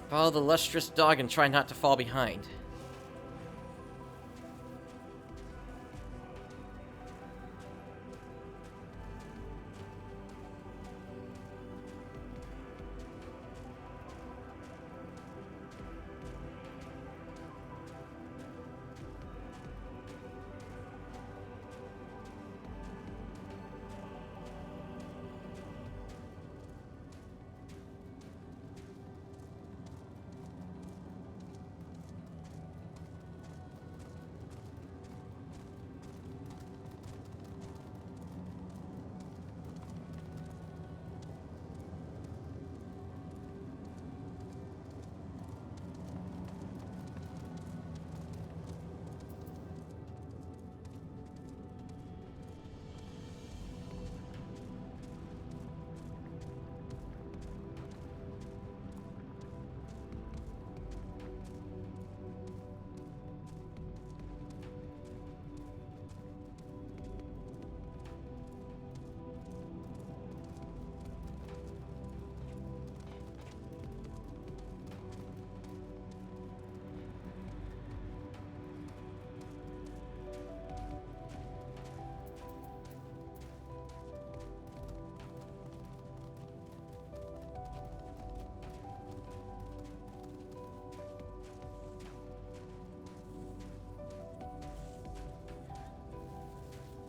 Follow the lustrous dog and try not to fall behind.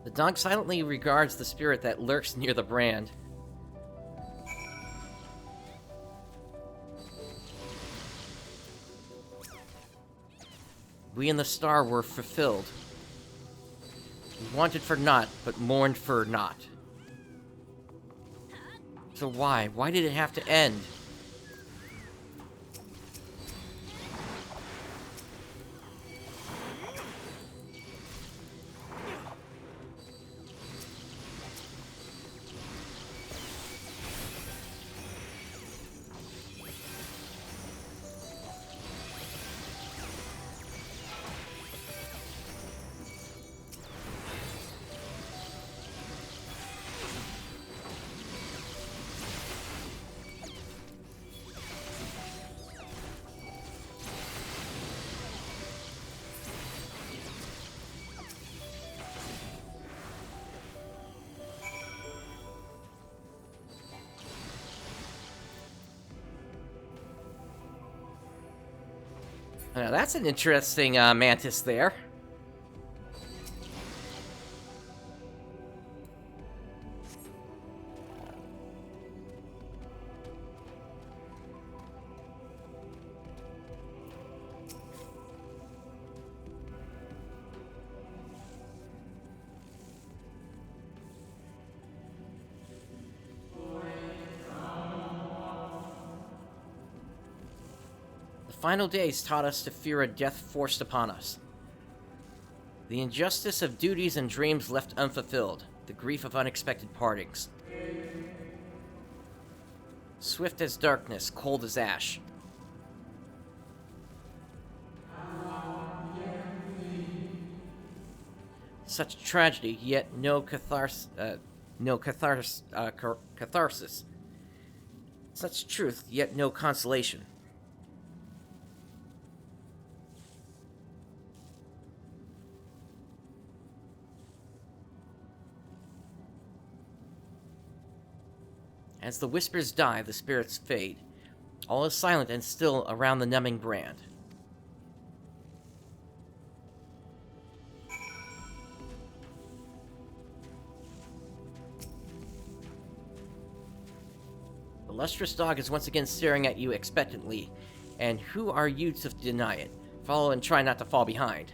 The dog silently regards the spirit that lurks near the brand. We and the star were fulfilled. We wanted for naught, but mourned for naught. So why? Why did it have to end? Now that's an interesting mantis there. The final days taught us to fear a death forced upon us. The injustice of duties and dreams left unfulfilled, the grief of unexpected partings. Swift as darkness, cold as ash. Such tragedy, yet no catharsis. Such truth, yet no consolation. As the whispers die, the spirits fade. All is silent and still around the numbing brand. The lustrous dog is once again staring at you expectantly, and who are you to deny it? Follow and try not to fall behind.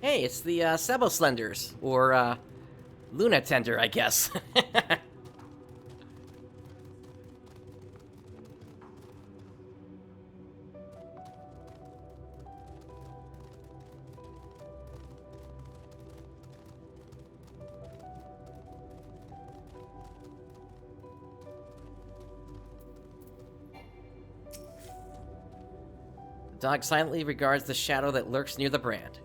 Hey, it's the Seboslenders, or Luna Tender, I guess. The dog silently regards the shadow that lurks near the brand.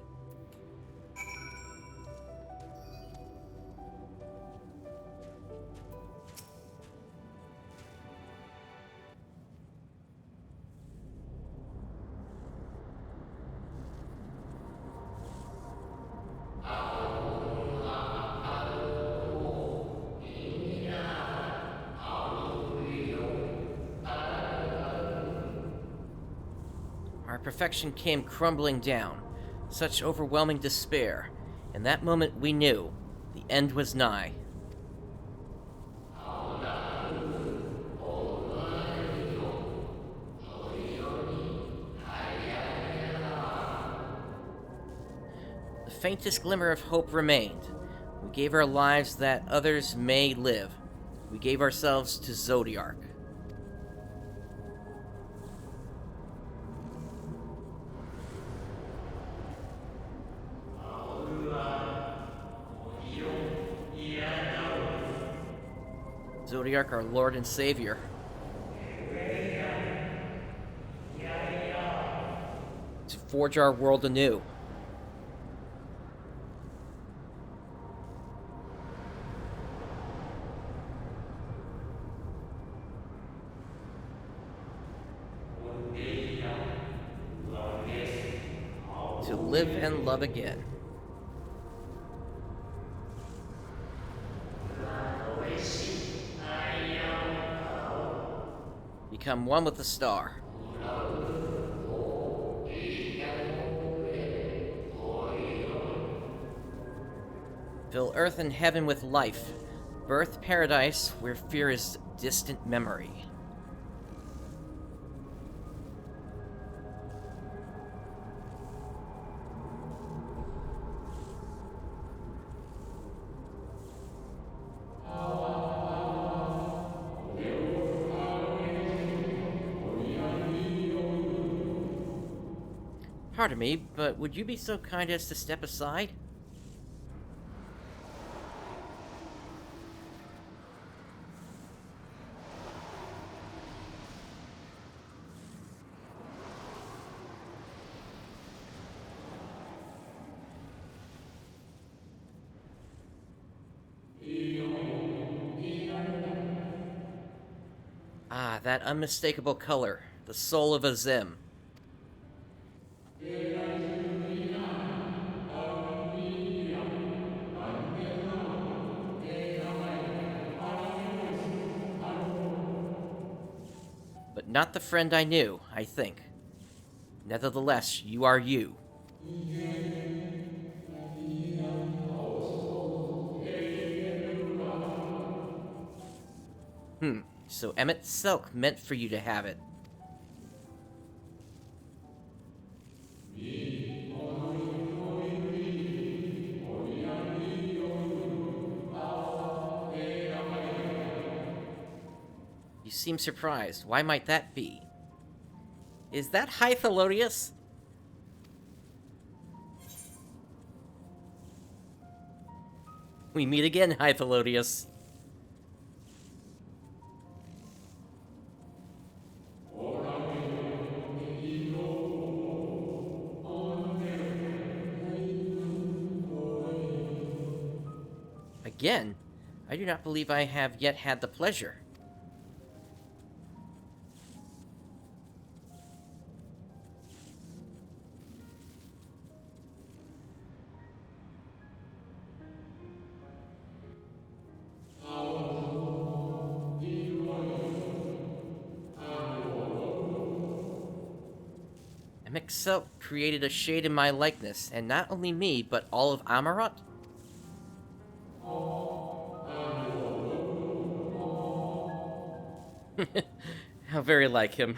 Our perfection came crumbling down, such overwhelming despair. In that moment we knew, the end was nigh. The faintest glimmer of hope remained. We gave our lives that others may live. We gave ourselves to Zodiark. Zodiark, our Lord and Savior. To forge our world anew. To live and love again. Become one with the star. Fill earth and heaven with life. Birth paradise where fear is distant memory. Pardon me, but would you be so kind as to step aside? Ah, that unmistakable color. The soul of a Zim. But not the friend I knew, I think. Nevertheless, you are you. So Emmett Silk meant for you to have it. You seem surprised. Why might that be? Is that Hythelodius? We meet again, Hythelodius. Again? I do not believe I have yet had the pleasure. Mixelp created a shade in my likeness, and not only me, but all of Amarot? How very like him.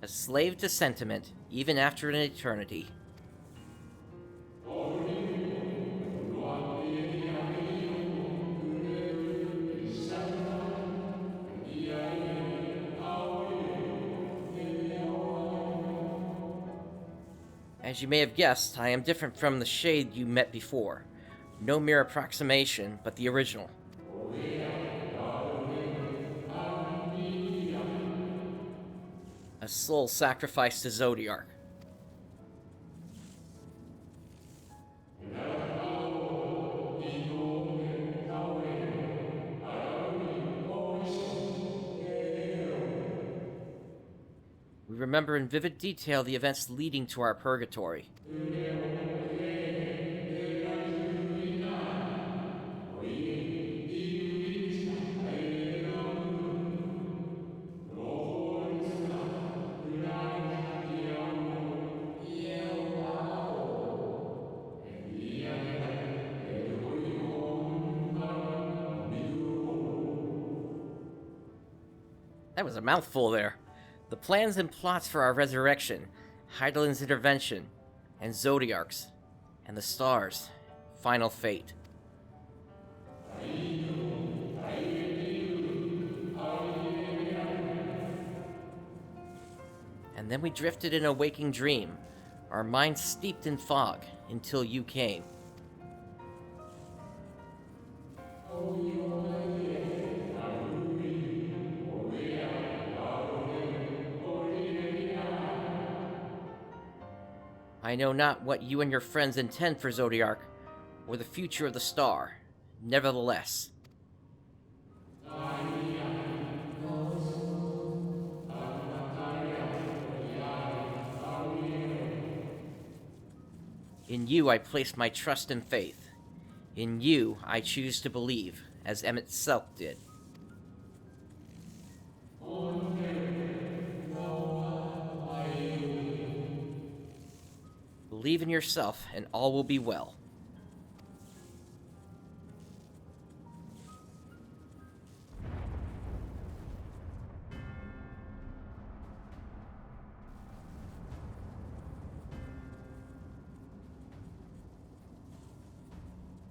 A slave to sentiment, even after an eternity. As you may have guessed, I am different from the shade you met before. No mere approximation, but the original. A soul sacrificed to Zodiark. We remember in vivid detail the events leading to our purgatory. That was a mouthful there. The plans and plots for our resurrection, Hydaelyn's intervention, and Zodiark's, and the stars' final fate. And then we drifted in a waking dream, our minds steeped in fog, until you came. I know not what you and your friends intend for Zodiark, or the future of the star. Nevertheless, in you I place my trust and faith. In you I choose to believe, as Emmett Selk did. Believe in yourself, and all will be well.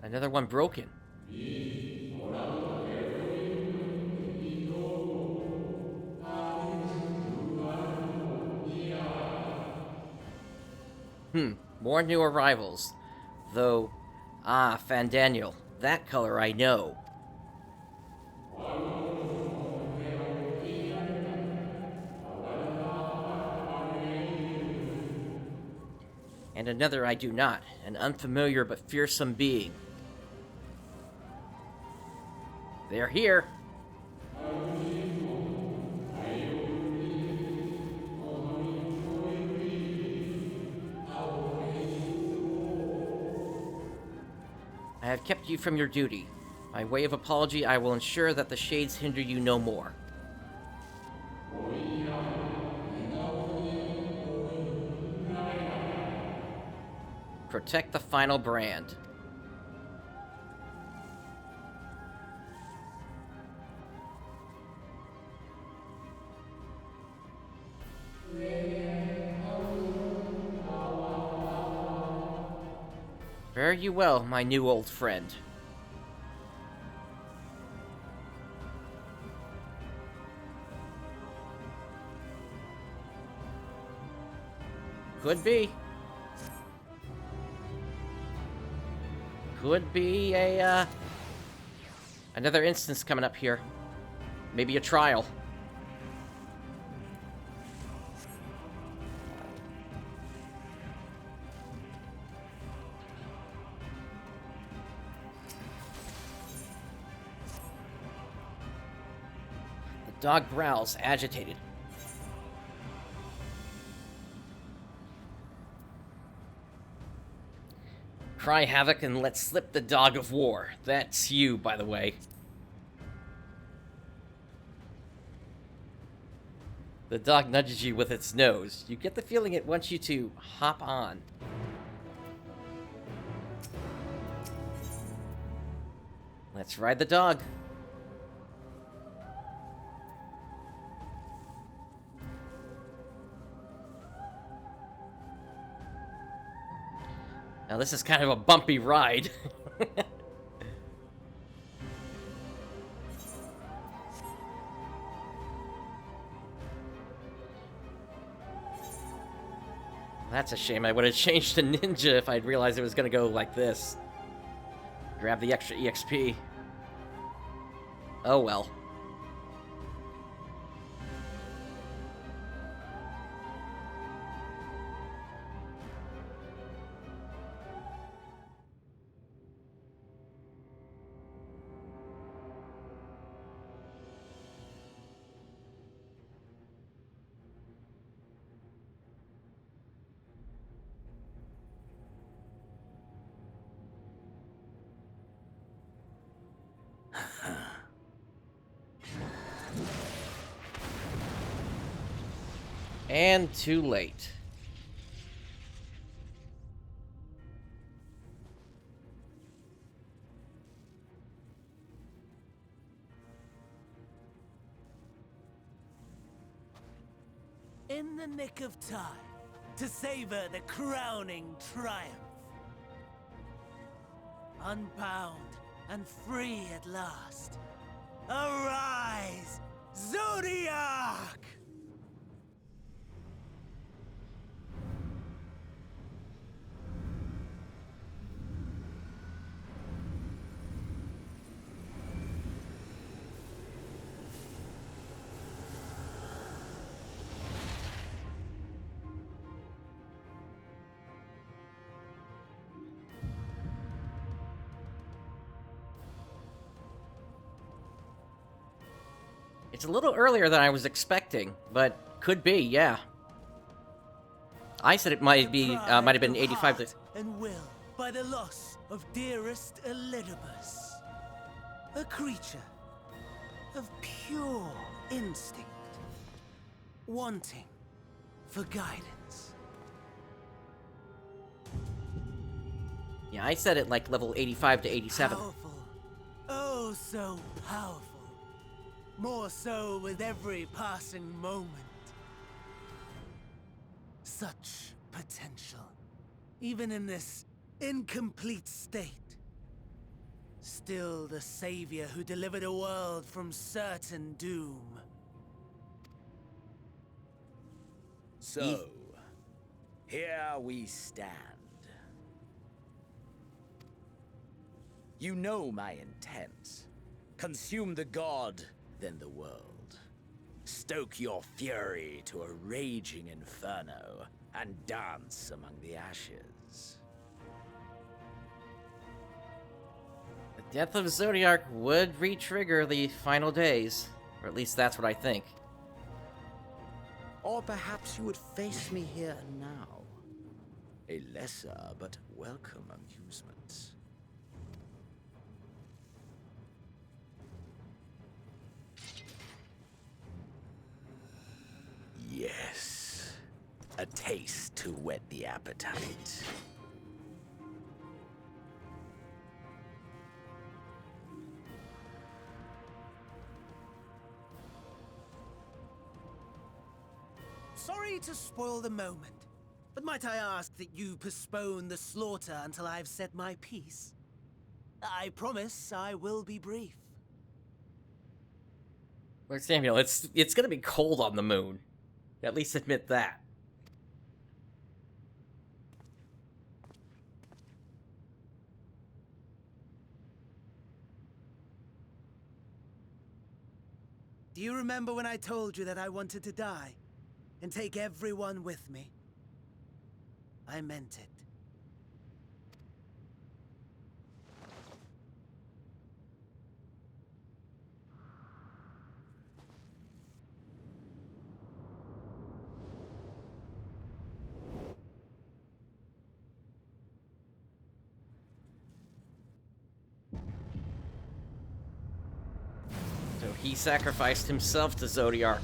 Another one broken. More new arrivals. Though, Fandaniel. That color I know. And another I do not. An unfamiliar but fearsome being. They're here. I have kept you from your duty. By way of apology, I will ensure that the shades hinder you no more. Protect the final brand. Fare you well, my new old friend. Could be. Could be a, another instance coming up here. Maybe a trial. The dog growls, agitated. Cry havoc and let slip the dog of war. That's you, by the way. The dog nudges you with its nose. You get the feeling it wants you to hop on. Let's ride the dog. Now this is kind of a bumpy ride. That's a shame. I would have changed to ninja if I'd realized it was going to go like this. Grab the extra EXP. Oh well. And too late. In the nick of time to savor the crowning triumph. Unbound and free at last. Arise, Zodiac! It's a little earlier than I was expecting, but could be, yeah. I said it might have been 85 to... And will by the loss of dearest Elidibus. A creature of pure instinct, wanting for guidance. Yeah, I said it like level 85 to 87. Powerful. Oh, so powerful. More so with every passing moment. Such potential, even in this incomplete state. Still the savior who delivered a world from certain doom. So, here we stand. You know my intent. Consume the god, then the world. Stoke your fury to a raging inferno, and dance among the ashes. The death of Zodiac would re-trigger the final days, or at least that's what I think. Or perhaps you would face me here and now. A lesser but welcome amusement. Yes. A taste to whet the appetite. Sorry to spoil the moment, but might I ask that you postpone the slaughter until I've said my piece? I promise I will be brief. Look, Samuel, it's gonna be cold on the moon. At least admit that. Do you remember when I told you that I wanted to die? And take everyone with me? I meant it. So he sacrificed himself to Zodiac.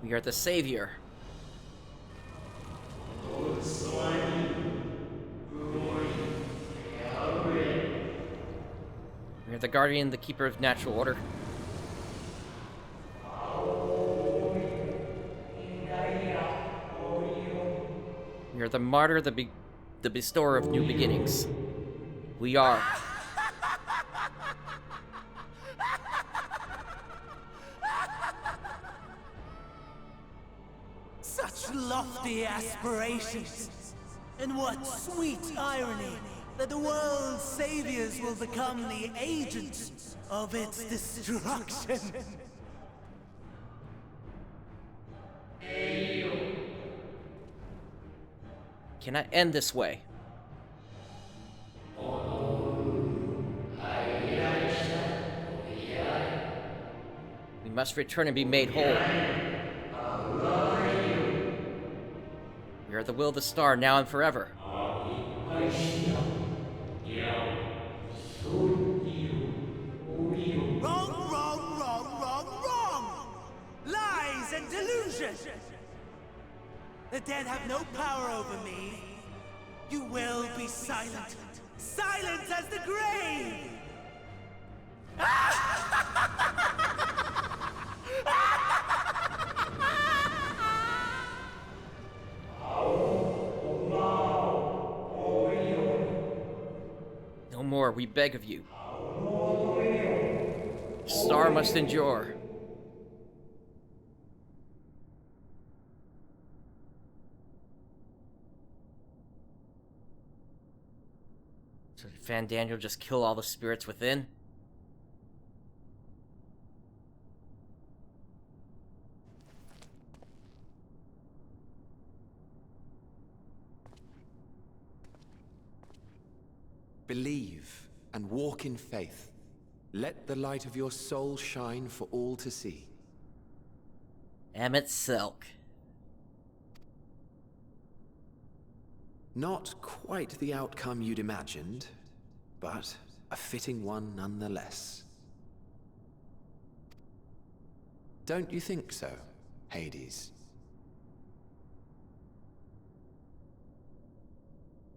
We are the savior. We are the guardian, the keeper of natural order. We are the martyr, the bestower of new beginnings. We are. Such lofty aspirations! And what sweet irony that the world's saviors will become the agents of its destruction! Cannot end this way. We must return and be made whole. We are the will of the star, now and forever. Wrong! Lies and delusion! The dead have no power over me. You will be silent. Silent as the grave! No more, we beg of you. The star must endure. So did Fan Daniel just kill all the spirits within? Believe and walk in faith. Let the light of your soul shine for all to see. Emmett Silk. Not quite the outcome you'd imagined, but a fitting one nonetheless. Don't you think so, Hades?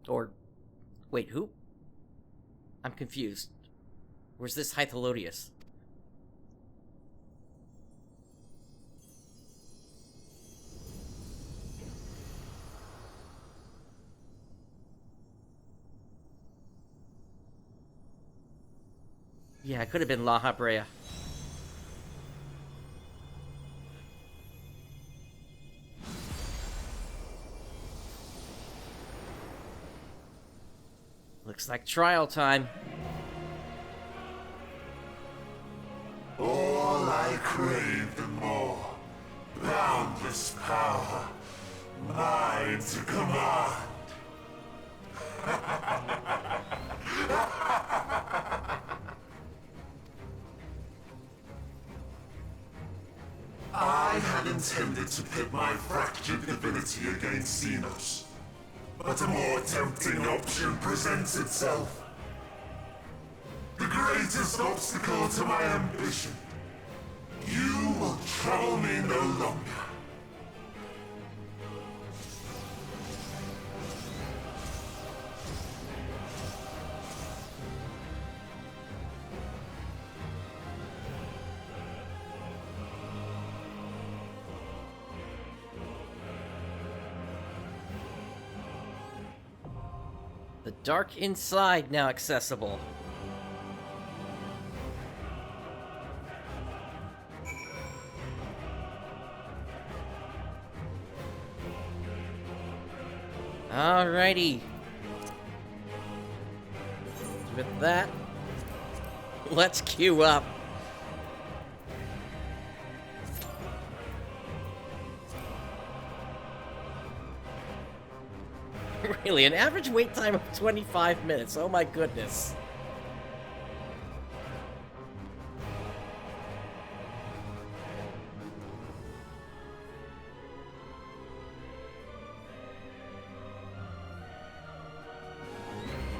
Or, wait, who? I'm confused. Where's this Hytholodius? Yeah, it could have been La Habrea. Looks like trial time. All I craved and more. Boundless power. Mine to command. I had intended to pit my fractured divinity against Zenos. But a more tempting option presents itself. The greatest obstacle to my ambition. You will trouble me no longer. The dark inside now accessible. Alrighty. With that, let's queue up. Really, an average wait time of 25 minutes. Oh my goodness.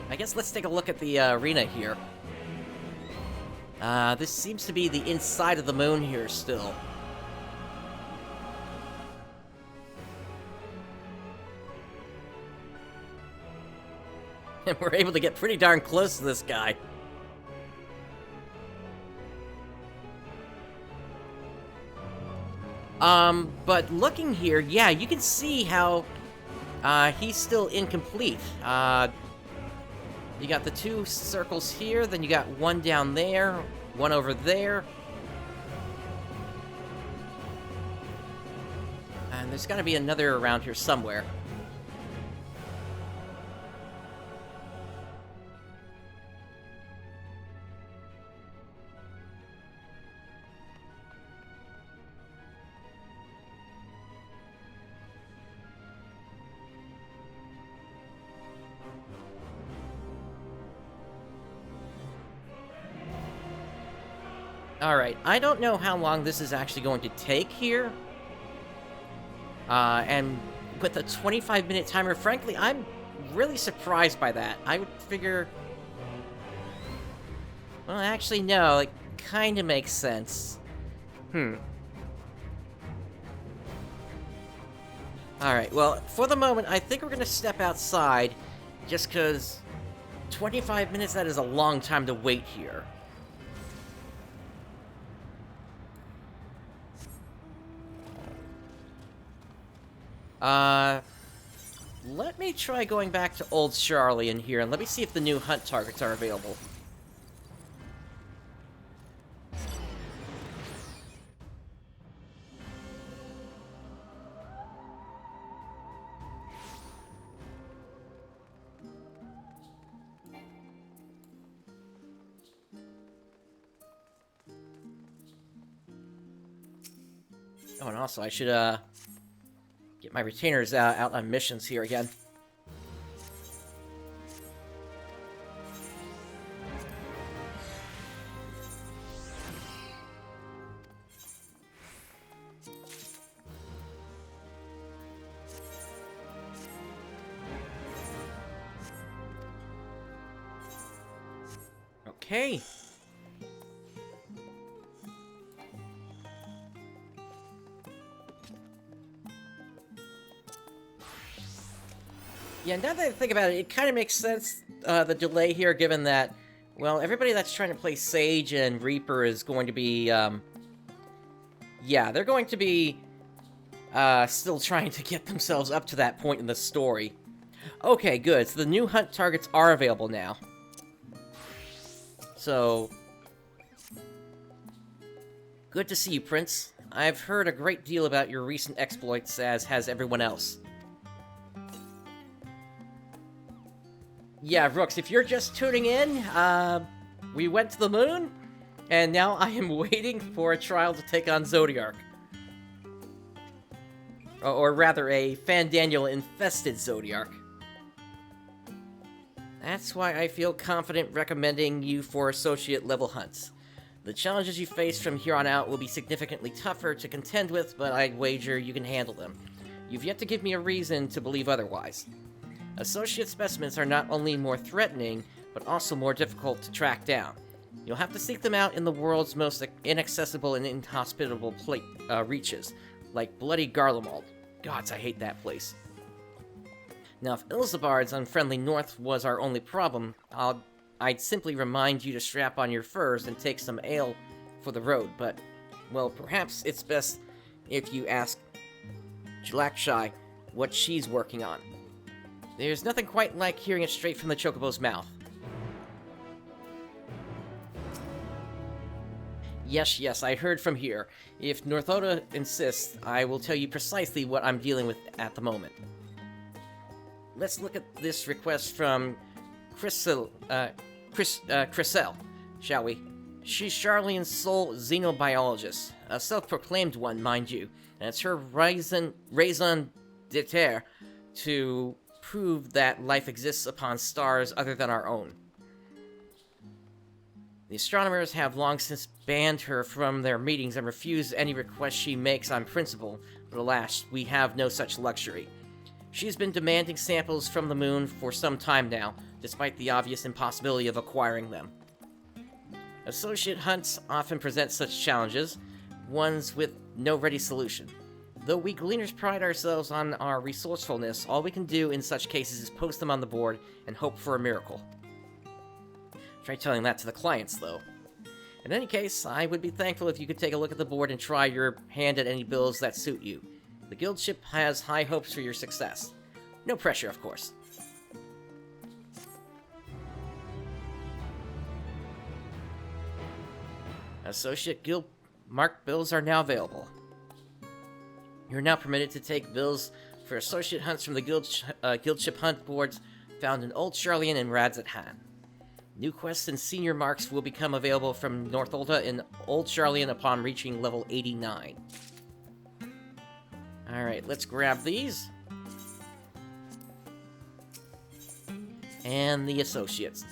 I guess let's take a look at the arena here. This seems to be the inside of the moon here still. And we're able to get pretty darn close to this guy. But looking here, yeah, you can see how he's still incomplete. You got the two circles here, then you got one down there, one over there. And there's gotta be another around here somewhere. Alright, I don't know how long this is actually going to take here. And with a 25-minute timer, frankly, I'm really surprised by that. I would figure... Well, actually, no, it kind of makes sense. Alright, well, for the moment, I think we're going to step outside, just because 25 minutes, that is a long time to wait here. Let me try going back to Old Charlie in here, and let me see if the new hunt targets are available. Oh, and also, I should, get my retainers out on missions here again. Okay. Yeah, now that I think about it, it kind of makes sense, the delay here, given that, well, everybody that's trying to play Sage and Reaper is going to be, yeah, they're going to be, still trying to get themselves up to that point in the story. Okay, good, so the new hunt targets are available now. So, good to see you, Prince. I've heard a great deal about your recent exploits, as has everyone else. Yeah, Rooks, if you're just tuning in, we went to the moon, and now I am waiting for a trial to take on Zodiark. Or rather, a Fandaniel-infested Zodiark. That's why I feel confident recommending you for associate-level hunts. The challenges you face from here on out will be significantly tougher to contend with, but I'd wager you can handle them. You've yet to give me a reason to believe otherwise. Associate specimens are not only more threatening, but also more difficult to track down. You'll have to seek them out in the world's most inaccessible and inhospitable reaches, like bloody Garlemald. Gods, I hate that place. Now, if Ilzabard's unfriendly north was our only problem, I'd simply remind you to strap on your furs and take some ale for the road, but, well, perhaps it's best if you ask Jalakshai what she's working on. There's nothing quite like hearing it straight from the Chocobo's mouth. Yes, I heard from here. If Northoda insists, I will tell you precisely what I'm dealing with at the moment. Let's look at this request from Chrysel, shall we? She's Charlene's sole xenobiologist, a self-proclaimed one, mind you, and it's her raison d'etre to prove that life exists upon stars other than our own. The astronomers have long since banned her from their meetings and refused any request she makes on principle, but alas, we have no such luxury. She's been demanding samples from the moon for some time now, despite the obvious impossibility of acquiring them. Associate hunts often present such challenges, ones with no ready solution. Though we Gleaners pride ourselves on our resourcefulness, all we can do in such cases is post them on the board and hope for a miracle. Try telling that to the clients, though. In any case, I would be thankful if you could take a look at the board and try your hand at any bills that suit you. The guild ship has high hopes for your success. No pressure, of course. Associate guild marked bills are now available. You're now permitted to take bills for associate hunts from the guild ship hunt boards found in Old Charlian and Radzathan. New quests and senior marks will become available from Northolda and Old Charlian upon reaching level 89. Alright, let's grab these. And the associates.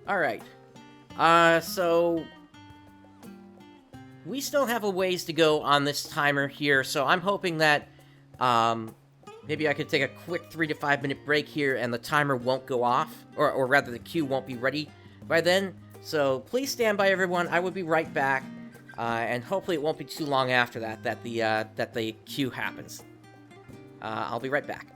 Alright. So we still have a ways to go on this timer here, so I'm hoping that maybe I could take a quick 3 to 5 minute break here and the timer won't go off, or rather the queue won't be ready by then. So please stand by, everyone. I will be right back, and hopefully it won't be too long after that the queue happens. I'll be right back.